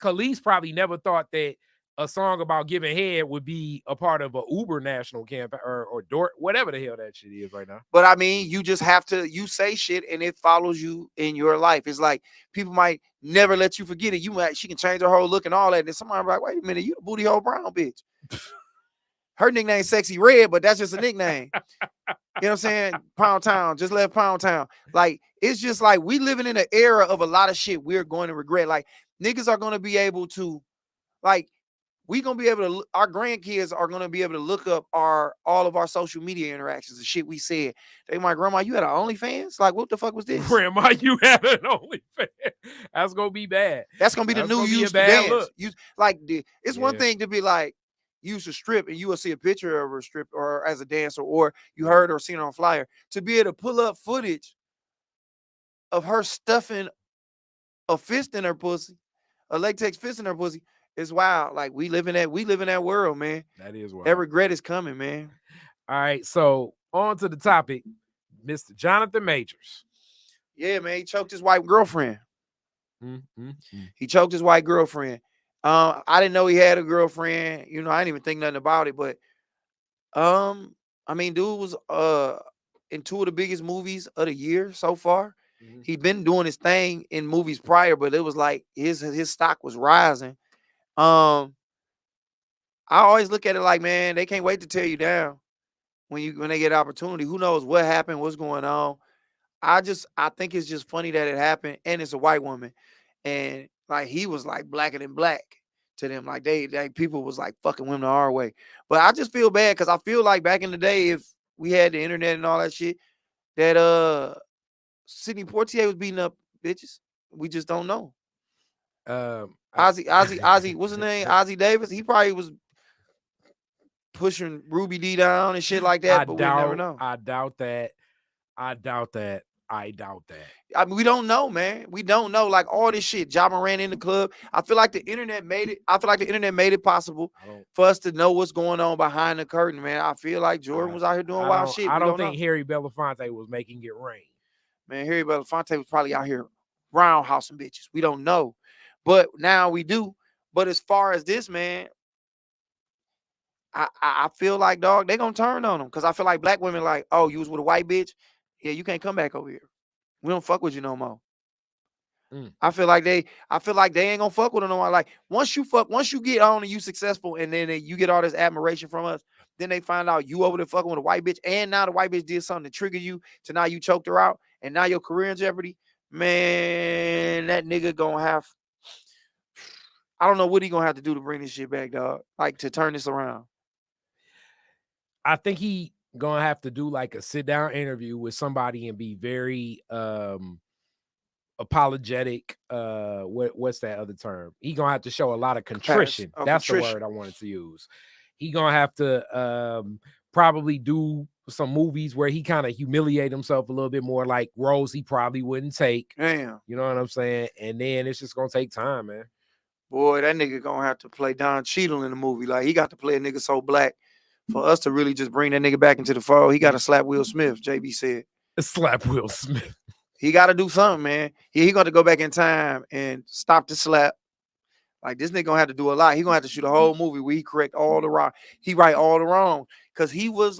Khalees probably never thought that a song about giving head would be a part of a Uber national campaign or whatever the hell that shit is right now. But I mean, you just have to, you say shit and it follows you in your life. It's like people might never let you forget it. She can change her whole look and all that. And then somebody be like, wait a minute, you the booty hole brown bitch. Her nickname Sexy Red, but that's just a nickname. You know what I'm saying? Pound Town, just left Pound Town. Like, it's just like we living in an era of a lot of shit we're going to regret. Like, niggas are going to be able to, like, we gonna be able to, our grandkids are gonna be able to look up all of our social media interactions and shit we said. They like, grandma, you had an OnlyFans? Like, what the fuck was this? Grandma, you had an OnlyFans. That's gonna be bad. That's gonna be the new use to dance. It's one thing to be like, use a strip and you will see a picture of her strip or as a dancer, or you heard or seen her on flyer. To be able to pull up footage of her stuffing a fist in her pussy, a latex fist in her pussy. It's wild. Like we live in that world, man. That is wild. That regret is coming, man. All right, so on to the topic, Mr. Jonathan Majors. Yeah, man, he choked his white girlfriend. He choked his white girlfriend. I didn't know he had a girlfriend. You know, I didn't even think nothing about it. But I mean, dude was in 2 of the biggest movies of the year so far. He'd been doing his thing in movies prior, but it was like his stock was rising. I always look at it like, man, they can't wait to tear you down when they get opportunity. Who knows what happened, what's going on? I think it's just funny that it happened, and it's a white woman, and like he was like blacker than black to them. Like they people was like fucking women our way. But I just feel bad because I feel like back in the day, if we had the internet and all that shit, that Sidney Poitier was beating up bitches. We just don't know. Ozzy, what's his name? Ozzy Davis. He probably was pushing Ruby D down and shit like that, but we'll never know. I doubt that. I mean, we don't know, man. We don't know. Like all this shit. Ja Morant in the club. I feel like the internet made it. I feel like the internet made it possible for us to know what's going on behind the curtain, man. I feel like Jordan was out here doing wild shit. I don't think Harry Belafonte was making it rain. Man, Harry Belafonte was probably out here roundhousing bitches. We don't know. But now we do. But as far as this, man, I feel like, dog, they gonna turn on them. Because I feel like black women like, oh, you was with a white bitch? Yeah, you can't come back over here. We don't fuck with you no more. I feel like they ain't gonna fuck with them no more. Like once you get on and you successful and then you get all this admiration from us, then they find out you over there fucking with a white bitch, and now the white bitch did something to trigger you to now you choked her out and now your career in jeopardy. Man, that nigga gonna have, I don't know what he gonna have to do to bring this shit back, dog. Like to turn this around. I think he gonna have to do like a sit down interview with somebody and be very apologetic. What's that other term? He gonna have to show a lot of contrition. That's the word I wanted to use. He gonna have to probably do some movies where he kind of humiliate himself a little bit more, like roles he probably wouldn't take. Damn. You know what I'm saying? And then it's just gonna take time, man. Boy, that nigga gonna have to play Don Cheadle in the movie. Like he got to play a nigga so black for us to really just bring that nigga back into the fold. He got to slap Will Smith, JB said. Slap Will Smith. He got to do something, man. He got to go back in time and stop the slap. Like this nigga gonna have to do a lot. He gonna have to shoot a whole movie where he correct all the wrong. He right all the wrong. Cause he was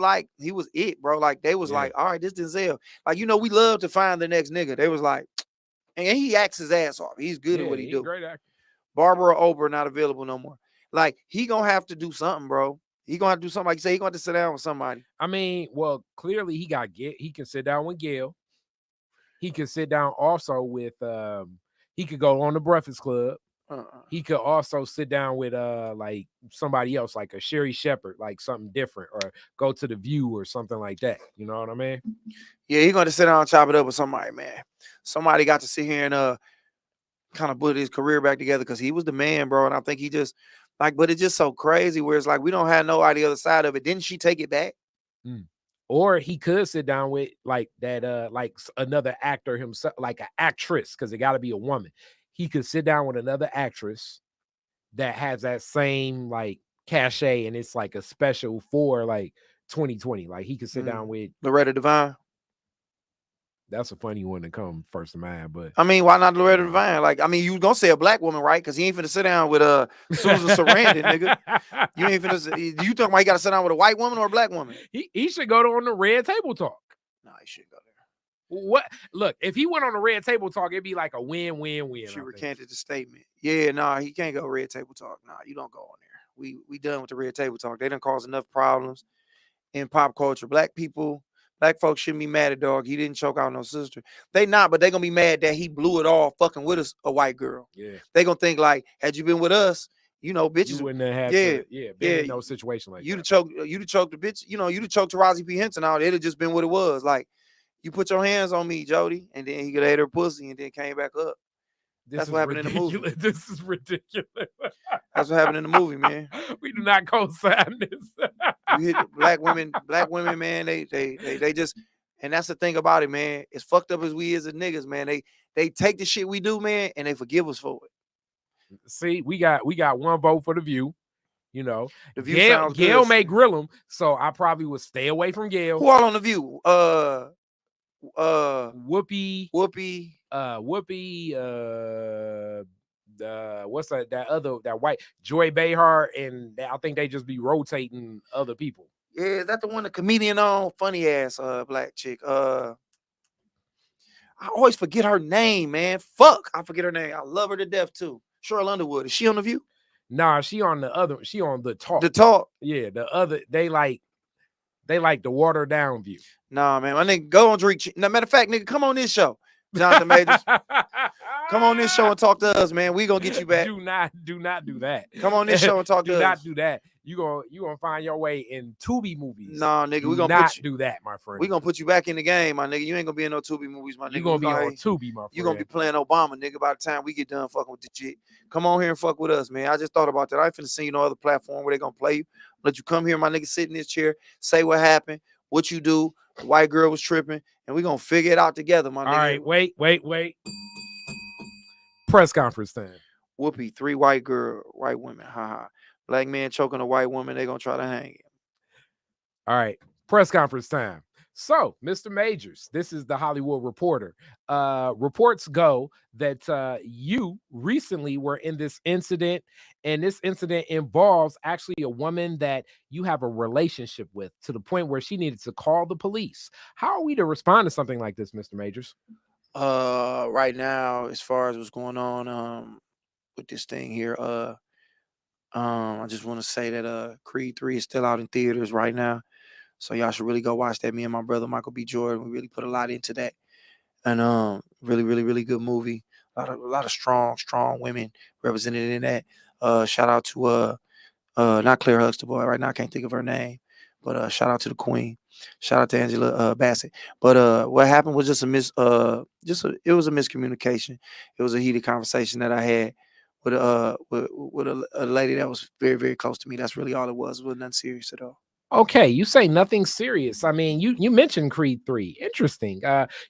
it, bro. Like they was like, all right, this Denzel. Like, you know, we love to find the next nigga. They was like, and he acts his ass off. He's good at what he do. Great actor. Barbara Oprah not available no more. Like he gonna have to do something, bro. He gonna have to do something. Like you say, he gonna have to sit down with somebody. I mean, well, clearly he can sit down with Gail. He can sit down also with he could go on the Breakfast Club. He could also sit down with like somebody else, like a Sherry Shepherd, like something different, or go to The View or something like that. You know what I mean? Yeah, he gonna sit down and chop it up with somebody, man. Somebody got to sit here and kind of put his career back together because he was the man, bro. And I think he just like, but it's just so crazy where it's like we don't have nobody other side of it. Didn't she take it back? Or he could sit down with like that, like another actor himself, like an actress, because it got to be a woman. He could sit down with another actress that has that same like cachet, and it's like a special for like 2020. Like he could sit down with Loretta Devine. That's a funny one to come first to mind, but I mean, why not Loretta Devine? Like, I mean, you gonna say a black woman, right? Because he ain't finna sit down with Susan Sarandon, nigga. You ain't finna. You talking about he got to sit down with a white woman or a black woman? He should go on the Red Table Talk. No, he should go there. What? Look, if he went on the Red Table Talk, it'd be like a win-win-win. She recanted the statement. Yeah, nah, he can't go Red Table Talk. Nah, you don't go on there. We done with the Red Table Talk. They done caused enough problems in pop culture. Black folks shouldn't be mad at dog. He didn't choke out no sister. They not, but they gonna be mad that he blew it all fucking with a white girl. Yeah. They gonna think like, had you been with us, you know, bitches. You wouldn't have had been in no situation like you'd that. You'd have choked the bitch, you know, you'd have choked Taraji P. Henson out. It'd have just been what it was. Like, you put your hands on me, Jody, and then he could ate her pussy and then came back up. That's what happened in the movie. This is ridiculous. That's what happened in the movie, man. We do not co-sign this. You hit black women, man. They just, and that's the thing about it, man. As fucked up as we is as niggas, man. They take the shit we do, man, and they forgive us for it. See, we got one vote for The View. You know, The View Gail may grill him, so I probably would stay away from Gail. Who all on The View? Whoopi. What's that white Joy Behar, and I think they just be rotating other people. Yeah, is that the one, the comedian on funny ass black chick? I always forget her name, man. Fuck, I forget her name. I love her to death too. Cheryl Underwood. Is she on The View? Nah, she on the other. She on The Talk. The Talk. Yeah, the other. They like the watered down view. Nah, man, my nigga, go on drink. No, matter of fact, nigga, come on this show, Jonathan Majors. Come on this show and talk to us, man. We gonna get you back. Do not do that. Come on this show and talk do to not us. do that. You gonna find your way in Tubi movies. Nah, nigga, do we gonna not put you. do that, my friend. We gonna put you back in the game, my nigga. You ain't gonna be in no Tubi movies, my nigga. You gonna be on like, Tubi, my friend. You gonna be playing Obama, nigga. By the time we get done fucking with the shit, come on here and fuck with us, man. I just thought about that. I ain't finna see you no other platform where they gonna play you. Let you come here, my nigga, sit in this chair, say what happened, what you do. The white girl was tripping, and we gonna figure it out together, my nigga. All right, wait. Press conference time. Whoopee, 3 white women, haha. Black man choking a white woman, they gonna try to hang him. All right, press conference time. So, Mr. Majors, this is the Hollywood Reporter. Reports go that you recently were in this incident, and this incident involves actually a woman that you have a relationship with to the point where she needed to call the police. How are we to respond to something like this, Mr. Majors? Right now, as far as what's going on with this thing here, I just want to say that Creed 3 is still out in theaters right now. So y'all should really go watch that. Me and my brother Michael B. Jordan, we really put a lot into that. And really good movie. A lot of strong women represented in that. Shout out to not Claire Huxtable. Right now I can't think of her name. But shout out to the Queen. Shout out to Angela Bassett. But what happened was just it was a miscommunication. It was a heated conversation that I had with a lady that was very, very close to me. That's really all it was. It wasn't nothing serious at all. Okay, you say nothing serious. I mean, you mentioned Creed 3. Interesting.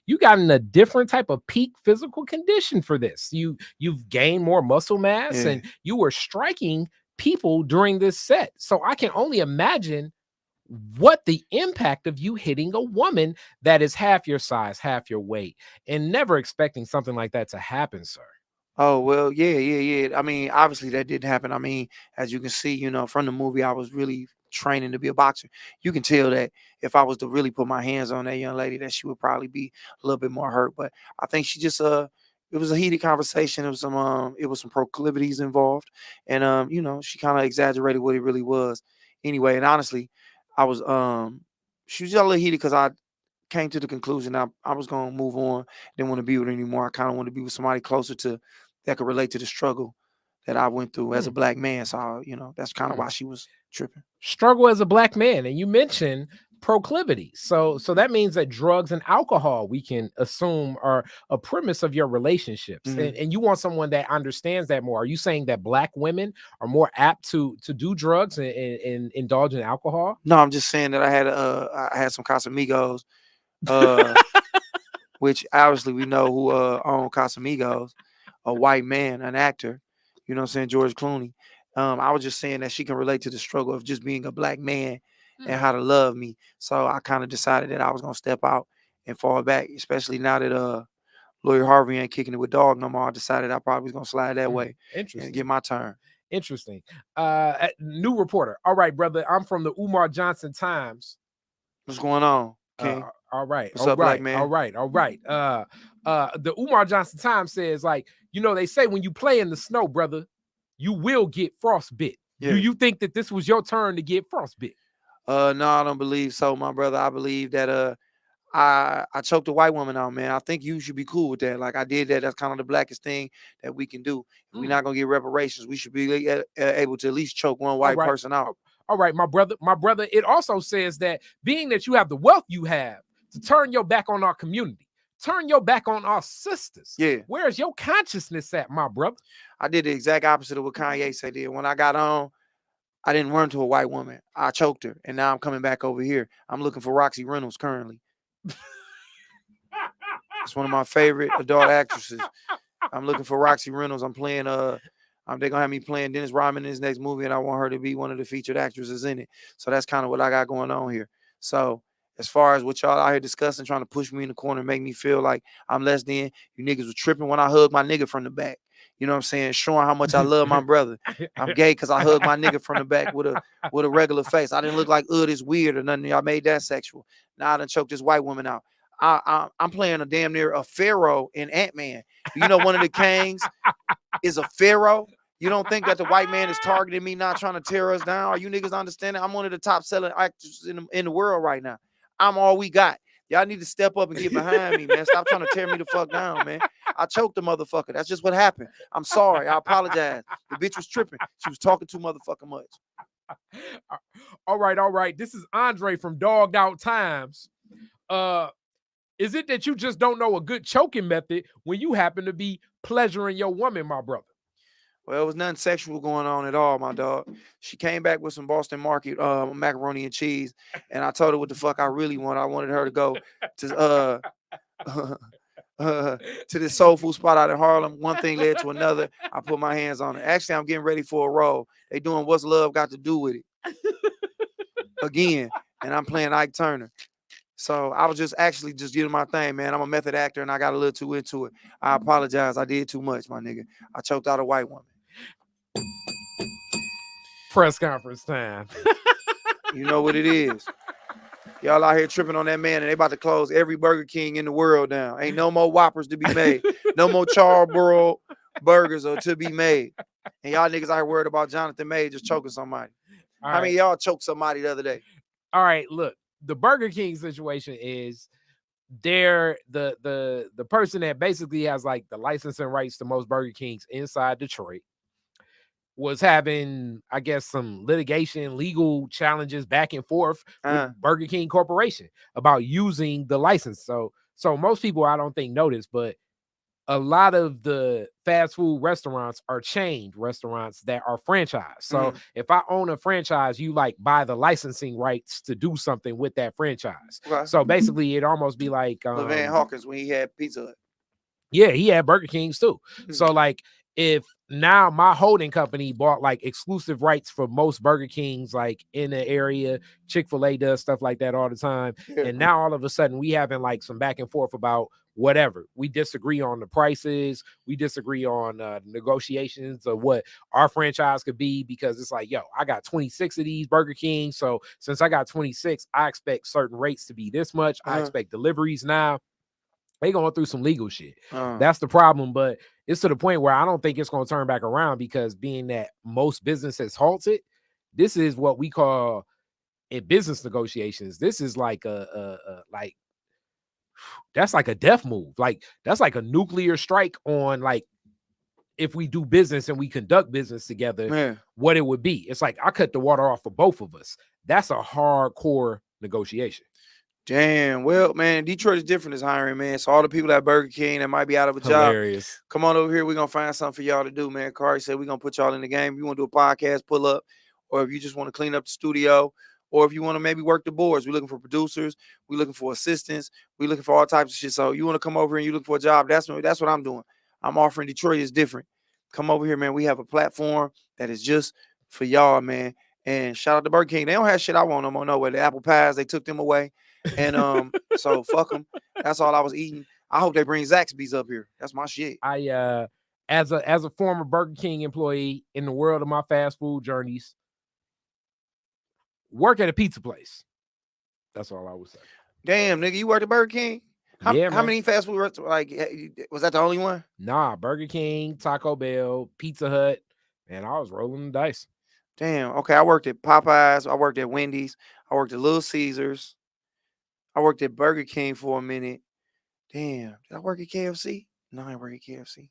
You got in a different type of peak physical condition for this. You've gained more muscle mass, and you were striking people during this set. So I can only imagine what the impact of you hitting a woman that is half your size, half your weight, and never expecting something like that to happen, sir. Oh, well, yeah. I mean, obviously that didn't happen. I mean, as you can see, from the movie, I was really training to be a boxer. You can tell that if I was to really put my hands on that young lady, that she would probably be a little bit more hurt. But I think she just it was a heated conversation. It was some proclivities involved, and she kind of exaggerated what it really was. Anyway, and honestly, I was she was just a little heated because I came to the conclusion I was gonna move on, didn't want to be with her anymore. I kind of want to be with somebody closer to that could relate to the struggle that I went through as a black man. So, that's kind of why she was tripping. Struggle as a black man. And you mentioned proclivity. So that means that drugs and alcohol, we can assume, are a premise of your relationships. Mhm. And you want someone that understands that more. Are you saying that black women are more apt to do drugs and indulge in alcohol? No, I'm just saying that I had some Casamigos, which obviously we know who own Casamigos, a white man, an actor, you know what I'm saying, George Clooney. I was just saying that she can relate to the struggle of just being a black man and how to love me. So I kind of decided that I was gonna step out and fall back, especially now that Lawyer Harvey ain't kicking it with Dog no more. I decided I probably was gonna slide that way and get my turn. Interesting. New reporter. All right, brother. I'm from the Umar Johnson Times. What's going on, King? All right. What's up, black man? All right. The Umar Johnson Times says, they say when you play in the snow, brother, you will get frostbit. Yeah. Do you think that this was your turn to get frostbit? No, I don't believe so, my brother. I believe that I choked a white woman out, man. I think you should be cool with that. Like I did that. That's kind of the blackest thing that we can do. If we're not gonna get reparations, we should be able to at least choke one white person out. All right, my brother. It also says that being that you have the wealth you have to turn your back on our community, turn your back on our sisters. Yeah. Where's your consciousness at, my brother? I did the exact opposite of what Kanye said. Did when I got on, I didn't run to a white woman. I choked her, and now I'm coming back over here. I'm looking for Roxy Reynolds currently. It's one of my favorite adult actresses. I'm looking for Roxy Reynolds. I'm playing they're gonna have me playing Dennis Rodman in his next movie, and I want her to be one of the featured actresses in it. So that's kind of what I got going on here. So as far as what y'all out here discussing, trying to push me in the corner and make me feel like I'm less than, you niggas was tripping when I hugged my nigga from the back. You know what I'm saying? Showing how much I love my brother. I'm gay because I hugged my nigga from the back with a regular face. I didn't look like this weird or nothing. Y'all made that sexual. Now I done choked this white woman out. I'm playing a damn near a pharaoh in Ant-Man. You know, one of the kings is a pharaoh. You don't think that the white man is targeting me, not trying to tear us down? Are you niggas understanding? I'm one of the top selling actors in the world right now. I'm all we got. Y'all need to step up and get behind me, man. Stop trying to tear me the fuck down, man. I choked the motherfucker. That's just what happened. I'm sorry. I apologize. The bitch was tripping. She was talking too motherfucking much. All right. This is Andre from Dogged Out Times. Is it that you just don't know a good choking method when you happen to be pleasuring your woman, my brother? Well, it was nothing sexual going on at all, my dog. She came back with some Boston Market macaroni and cheese, and I told her what the fuck I really want. I wanted her to go to to this soul food spot out in Harlem. One thing led to another. I put my hands on it. Actually, I'm getting ready for a role. They doing What's Love Got to Do with It again, and I'm playing Ike Turner. So I was just actually just doing my thing, man. I'm a method actor, and I got a little too into it. I apologize. I did too much, my nigga. I choked out a white woman. Press conference time. You know what it is. Y'all out here tripping on that man, and they about to close every Burger King in the world down. Ain't no more Whoppers to be made. No more Charborough burgers are to be made. And y'all niggas out here worried about Jonathon May just choking somebody. How many of y'all choked somebody the other day? All right, look. The Burger King situation is they're the person that basically has like the licensing rights to most Burger Kings inside Detroit was having, I guess, some litigation, legal challenges back and forth with Burger King Corporation about using the license. So most people I don't think notice, but a lot of the fast food restaurants are chained restaurants that are franchised. So if I own a franchise, you like buy the licensing rights to do something with that franchise. Okay. So basically it almost be like LeVan Hawkins when he had Pizza Hut. Yeah, he had Burger Kings too. So like if now my holding company bought like exclusive rights for most Burger Kings like in the area, Chick-fil-A does stuff like that all the time. Yeah. And now all of a sudden we having like some back and forth about whatever. We disagree on the prices. We disagree on negotiations of what our franchise could be, because it's like, yo, I got 26 of these Burger Kings. So since I got 26, I expect certain rates to be this much. I expect deliveries now. They going through some legal shit. That's the problem. But it's to the point where I don't think it's going to turn back around, because being that most business has halted, this is what we call in business negotiations. This is like like that's like a death move. Like that's like a nuclear strike on like if we do business and we conduct business together, what it would be. It's like I cut the water off for both of us. That's a hardcore negotiation. Damn. Well, man, Detroit is different as hiring, man. So all the people at Burger King that might be out of a job, come on over here. We're going to find something for y'all to do, man. Khary said we're going to put y'all in the game. If you want to do a podcast, pull up. Or if you just want to clean up the studio. Or if you want to maybe work the boards. We're looking for producers. We're looking for assistants. We're looking for all types of shit. So you want to come over and you look for a job, that's what I'm doing. I'm offering Detroit is different. Come over here, man. We have a platform that is just for y'all, man. And shout out to Burger King. They don't have shit I want no more nowhere. The apple pies, they took them away. And so fuck them. That's all I was eating. I hope they bring Zaxby's up here. That's my shit. I as a former Burger King employee in the world of my fast food journeys, work at a pizza place. That's all I would say. Damn, nigga, you worked at Burger King? How many fast food restaurants? Like, was that the only one? Nah, Burger King, Taco Bell, Pizza Hut, and I was rolling the dice. Damn. Okay, I worked at Popeyes. I worked at Wendy's. I worked at Little Caesars. I worked at Burger King for a minute. Damn. Did I work at KFC? No, I didn't work at KFC.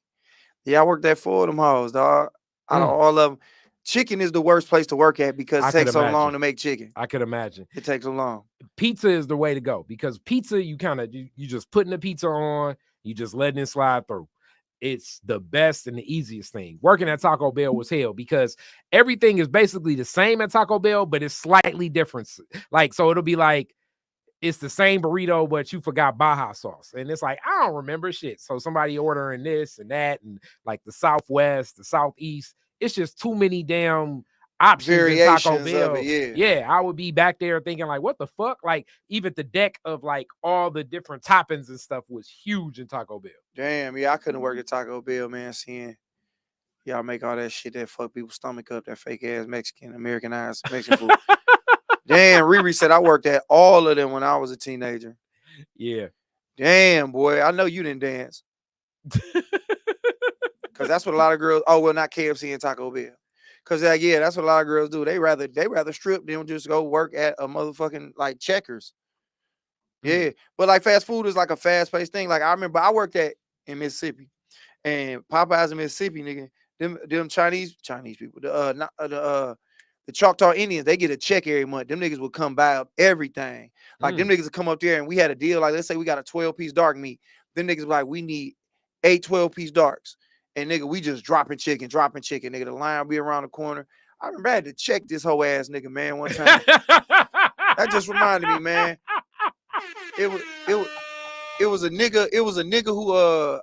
Yeah, I worked at 4 of them hoes, dog. Out of all of them. Chicken is the worst place to work at because it takes so long to make chicken. I could imagine. It takes so long. Pizza is the way to go, because pizza, you just putting the pizza on, you just letting it slide through. It's the best and the easiest thing. Working at Taco Bell was hell, because everything is basically the same at Taco Bell, but it's slightly different. Like, so it'll be like, it's the same burrito, but you forgot Baja sauce. And it's like, I don't remember shit. So somebody ordering this and that, and like the Southwest, the Southeast, it's just too many damn options in Taco Bell. Yeah, I would be back there thinking like, what the fuck? Like even the deck of like all the different toppings and stuff was huge in Taco Bell. Damn, yeah, I couldn't work at Taco Bell, man, seeing y'all make all that shit that fuck people's stomach up, that fake ass Mexican, Americanized Mexican food. Damn, Riri said I worked at all of them when I was a teenager. Yeah. Damn, boy. I know you didn't dance. Because that's what a lot of girls, not KFC and Taco Bell. Because, yeah, that's what a lot of girls do. They rather strip than just go work at a motherfucking, like, Checkers. Yeah, but like fast food is like a fast paced thing. Like I remember I worked in Mississippi, and Popeyes in Mississippi, nigga, them Chinese people, the Choctaw Indians, they get a check every month. Them niggas would come buy up everything. Like them niggas would come up there, and we had a deal. Like let's say we got a 12-piece dark meat. Them niggas like we need 8 12-piece darks, and nigga we just dropping chicken. Nigga the line be around the corner. I remember I had to check this whole ass nigga, man, one time. That just reminded me, man. It was a nigga who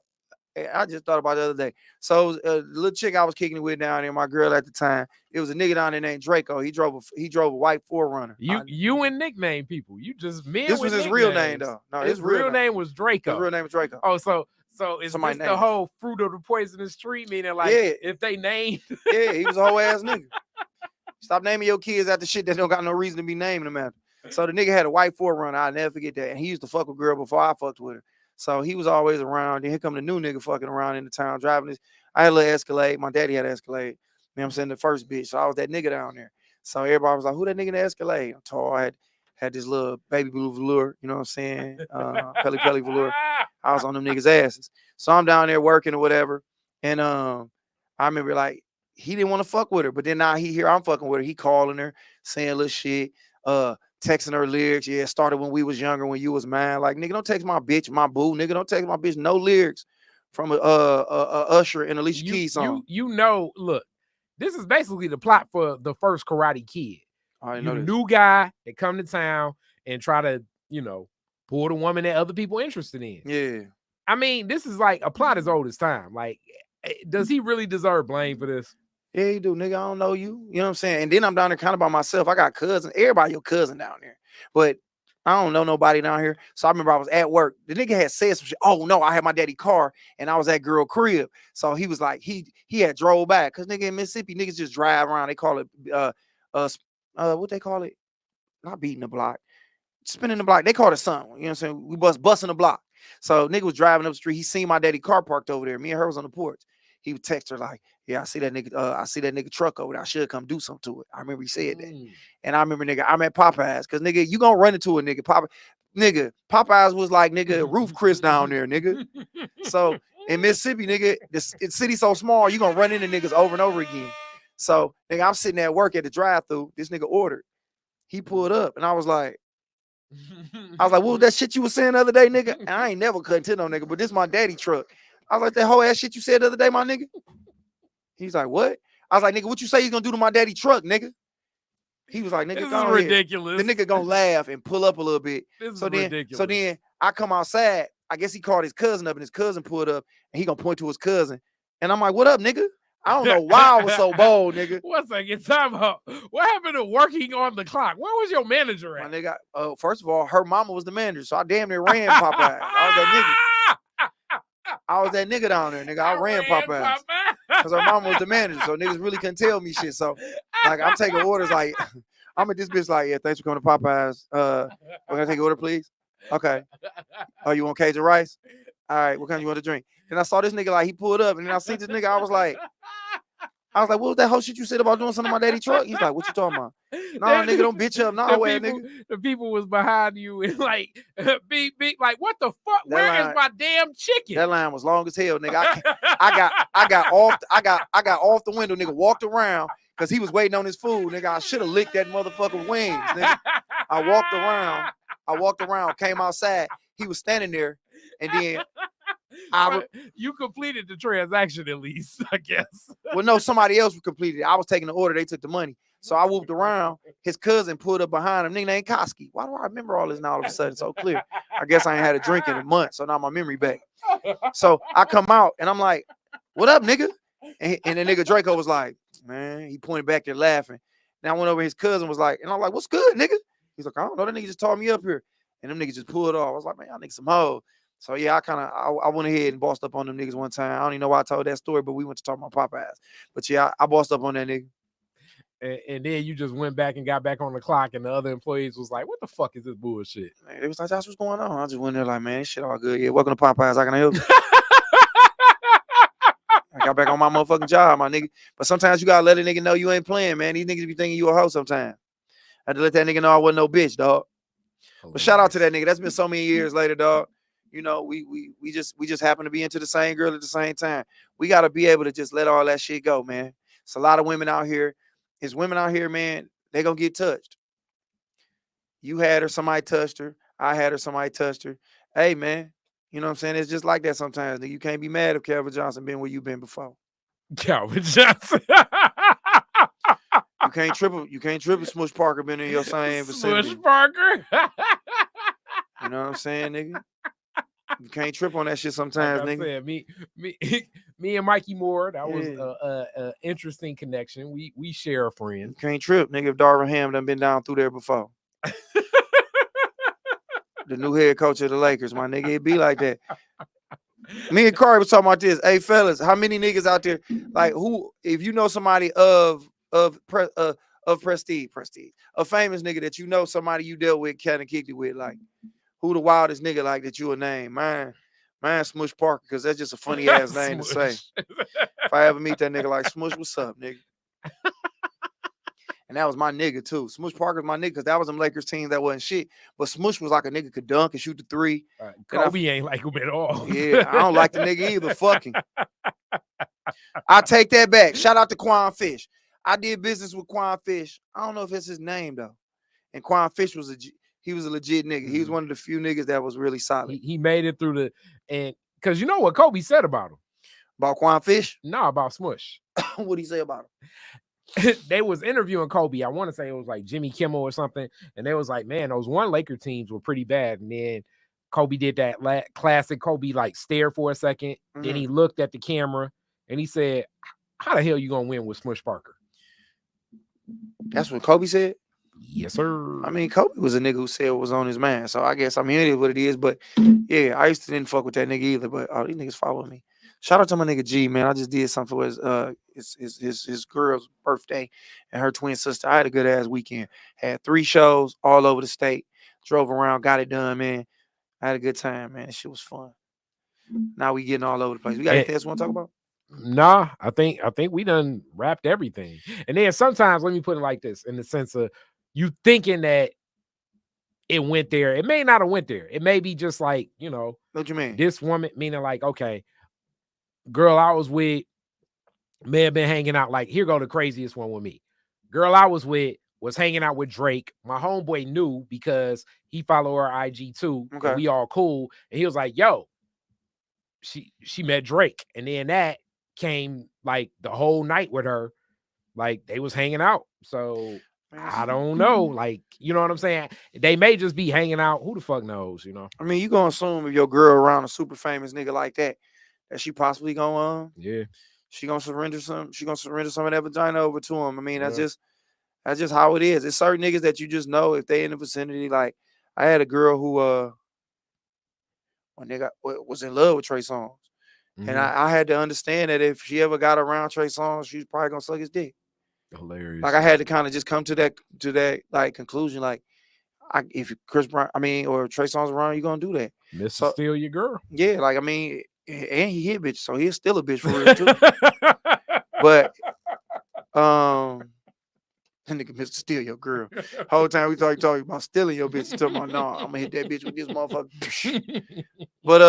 I just thought about the other day. So a little chick I was kicking it with down there, my girl at the time. It was a nigga down there named Draco. He drove a white 4Runner. You and nickname people. You just men. This was with his real name though. No, his real name was Draco. His real name was Draco. Oh, so is this the whole fruit of the poisonous tree? Meaning like if they named. Yeah, he was a whole ass nigga. Stop naming your kids after shit that don't got no reason to be naming them after. So the nigga had a white 4Runner. I'll never forget that. And he used to fuck with girl before I fucked with her. So he was always around. Then here come the new nigga fucking around in the town driving this. I had a little Escalade. My daddy had an Escalade. You know what I'm saying? The first bitch. So I was that nigga down there. So everybody was like, who that nigga in the Escalade? I'm tall. I had this little baby blue velour. You know what I'm saying? Pelly velour. I was on them niggas' asses. So I'm down there working or whatever. And I remember like he didn't want to fuck with her. But then now he here I'm fucking with her. He calling her, saying little shit. Texting her lyrics. Yeah, it started when we was younger, when you was mine. Like, nigga, don't text my bitch, my boo. Nigga, don't text my bitch no lyrics from a Usher and Alicia Keys song. You know, look, this is basically the plot for the first Karate Kid. You new guy that come to town and try to, pull the woman that other people interested in. Yeah. I mean, this is like a plot as old as time. Like, does he really deserve blame for this? Yeah, he do, nigga. I don't know you. You know what I'm saying? And then I'm down there kind of by myself. I got cousins. Everybody your cousin down there. But I don't know nobody down here. So I remember I was at work. The nigga had said some shit. Oh, no, I had my daddy car, and I was at girl crib. So he was like, he had drove back. Because, nigga, in Mississippi, niggas just drive around. They call it, what they call it? Not beating the block. Spinning the block. They call it something. You know what I'm saying? We busting the block. So nigga was driving up the street. He seen my daddy car parked over there. Me and her was on the porch. He would text her like, yeah, I see that nigga truck over there. I should come do something to it. I remember he said that. And I remember, nigga, I'm at Popeyes. Cause nigga, you gonna run into a nigga. Popeyes was like, nigga, Roof Chris down there, nigga. So in Mississippi, nigga, the city so small, you gonna run into niggas over and over again. So nigga, I'm sitting at work at the drive-thru. This nigga ordered. He pulled up and I was like, what was that shit you was saying the other day, nigga? And I ain't never cutting to no nigga, but this my daddy truck. I was like, that whole ass shit you said the other day, my nigga? He's like, what? I was like, nigga, what you say you gonna do to my daddy truck, nigga? He was like, nigga, this is ridiculous. The nigga gonna laugh and pull up a little bit. Ridiculous. So then I come outside. I guess he called his cousin up, and his cousin pulled up, and he gonna point to his cousin. And I'm like, what up, nigga? I don't know why I was so bold, nigga. One second, time out. What happened to working on the clock? Where was your manager at? My nigga, first of all, her mama was the manager, so I damn near ran Popeyes. I was that nigga down there, nigga. I ran Popeyes. Because her mama was the manager, so niggas really couldn't tell me shit. So, like, I'm taking orders like, I'm at this bitch like, yeah, thanks for coming to Popeyes. We're going to take an order, please? Okay. Oh, you want Cajun rice? All right, what kind you want to drink? And I saw this nigga, like, he pulled up, and then I see this nigga, I was like, what was that whole shit you said about doing something to my daddy truck? He's like, what you talking about? Nah, nigga, don't bitch up. Nah, nigga. The people was behind you and like, beep, like, what the fuck? Where is my damn chicken? That line was long as hell, nigga. I got off the window, nigga, walked around because he was waiting on his food, nigga. I should have licked that motherfucking wings, nigga. I walked around, came outside. He was standing there, and then you completed the transaction at least, I guess. Well, no, somebody else completed it. I was taking the order. They took the money. So I whooped around. His cousin pulled up behind him. Nigga named Koski. Why do I remember all this now all of a sudden so clear? I guess I ain't had a drink in a month, so now my memory back. So I come out, and I'm like, what up, nigga? And the nigga Draco was like, man, he pointed back there laughing. Then I went over, his cousin was like, and I'm like, what's good, nigga? He's like, I don't know. That nigga just told me up here. And them niggas just pulled off. I was like, man, y'all niggas some hoes. So yeah, I went ahead and bossed up on them niggas one time. I don't even know why I told that story, but we went to talk about Popeyes. But yeah, I bossed up on that nigga. And then you just went back and got back on the clock, and the other employees was like, what the fuck is this bullshit? Man, it was like, that's what's going on. I just went there like, man, this shit all good. Yeah, welcome to Popeyes. How can I help you? I got back on my motherfucking job, my nigga. But sometimes you gotta let a nigga know you ain't playing, man. These niggas be thinking you a hoe sometimes. I had to let that nigga know I wasn't no bitch, dog. But shout out to that nigga. That's been so many years later, dog. You know, we just happen to be into the same girl at the same time. We got to be able to just let all that shit go, man. It's a lot of women out here. There's women out here, man. They gonna get touched. You had her, somebody touched her. I had her, somebody touched her. Hey, man. You know what I'm saying? It's just like that sometimes. You can't be mad if Calvin Johnson been where you been before. Calvin Johnson. You can't triple. You can't triple. Smush Parker been in your same vicinity. Smush Parker. You know what I'm saying, nigga? You can't trip on that shit sometimes, like I nigga. Said, me and Mikey Moore, that was a interesting connection. We share a friend. You can't trip, nigga. If Darvin Ham done been down through there before. The new head coach of the Lakers, my nigga, it be like that. Me and Khary was talking about this. Hey, fellas, how many niggas out there, like, who, if you know somebody of prestige, a famous nigga that you know, somebody you dealt with, kind of kicked it with, like, who the wildest nigga like that you would name? Mine Smush Parker, because that's just a funny ass name to say. If I ever meet that nigga, like, Smush, what's up, nigga? And that was my nigga too. Smush Parker's my nigga because that was them Lakers team that wasn't shit. But Smush was like a nigga could dunk and shoot the three. Kobe ain't like him at all. Yeah, I don't like the nigga either. Fucking. I take that back. Shout out to Quan Fish. I did business with Quan Fish. I don't know if it's his name though. And Quan Fish was a legit nigga. He was one of the few niggas that was really solid. He made it through and because you know what Kobe said about him. About Quan Fish? No, about Smush. What'd he say about him? They was interviewing Kobe. I want to say it was like Jimmy Kimmel or something. And they was like, man, those one Laker teams were pretty bad. And then Kobe did that classic Kobe like stare for a second. Mm-hmm. Then he looked at the camera and he said, how the hell you going to win with Smush Parker? That's what Kobe said? Yes, sir. I mean, Kobe was a nigga who said what was on his mind. So I guess, it is what it is. But yeah, I used to didn't fuck with that nigga either. But these niggas follow me. Shout out to my nigga G, man. I just did something for his girl's birthday and her twin sister. I had a good ass weekend. Had 3 shows all over the state. Drove around, got it done, man. I had a good time, man. That shit was fun. Now we getting all over the place. We got anything else you want to talk about? Nah, I think we done wrapped everything. And then sometimes, let me put it like this, in the sense of you thinking that it went there. It may not have went there. It may be just like, you know. What you mean? This woman, meaning like, okay, girl I was with may have been hanging out. Like, here go the craziest one with me. Girl I was with was hanging out with Drake. My homeboy knew because he followed her IG too. Okay. We all cool. And he was like, yo, she met Drake. And then that came like the whole night with her. Like, they was hanging out. So I don't know. Like, you know what I'm saying? They may just be hanging out. Who the fuck knows, you know? I mean, you gonna assume if your girl around a super famous nigga like that she possibly gonna she gonna surrender some of that vagina over to him. I mean, that's just how it is. It's certain niggas that you just know if they in the vicinity. Like, I had a girl who one nigga was in love with Trey Songz. And I had to understand that if she ever got around Trey Songz, she's probably gonna suck his dick. Hilarious. Like, I had to kind of just come to that like conclusion. Like, if Chris Brown, or Trey Songz around, you gonna do that. Mr. Steal your girl. Yeah, like, I mean, and he hit bitch, so he's still a bitch for real too. But that nigga Mr. Steal your girl. Whole time we talking about stealing your bitch. Talking about, no, I'm gonna hit that bitch with this motherfucker. But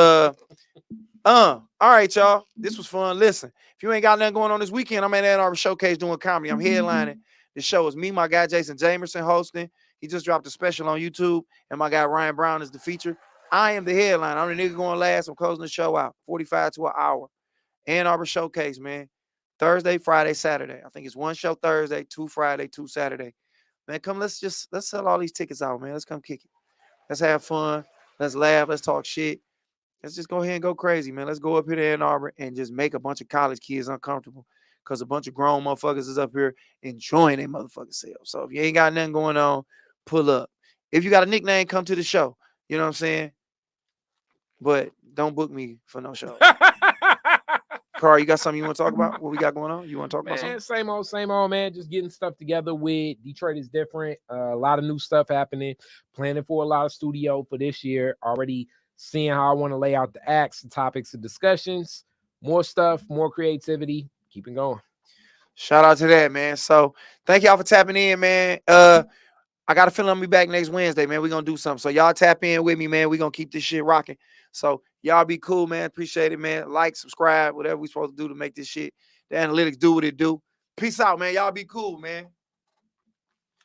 all right, y'all. This was fun. Listen, if you ain't got nothing going on this weekend, I'm at Ann Arbor Showcase doing comedy. I'm headlining. The show is me, my guy Jason Jamerson hosting. He just dropped a special on YouTube, and my guy Ryan Brown is the feature. I am the headline. I'm the nigga going last. I'm closing the show out. 45 to an hour. Ann Arbor Showcase, man. Thursday, Friday, Saturday. I think it's 1 show Thursday, 2 Friday, 2 Saturday. Man, come, let's sell all these tickets out, man. Let's come kick it. Let's have fun. Let's laugh. Let's talk shit. Let's just go ahead and go crazy, man. Let's go up here to Ann Arbor and just make a bunch of college kids uncomfortable because a bunch of grown motherfuckers is up here enjoying their motherfucking selves. So if you ain't got nothing going on, pull up. If you got a nickname, come to the show. You know what I'm saying? But don't book me for no show. Khary, you got something you want to talk about? What we got going on? You want to talk about something? Same old, man. Just getting stuff together with Detroit is different. A lot of new stuff happening. Planning for a lot of studio for this year. Already seeing how I want to lay out the acts, the topics, the discussions. More stuff, more creativity. Keep it going. Shout out to that, man. So thank y'all for tapping in, man. I got a feeling I'm gonna be back next Wednesday, man. We're gonna do something. So y'all tap in with me, man. We're gonna keep this shit rocking. So y'all be cool, man. Appreciate it, man. Like, subscribe, whatever we supposed to do to make this shit. The analytics do what it do. Peace out, man. Y'all be cool, man.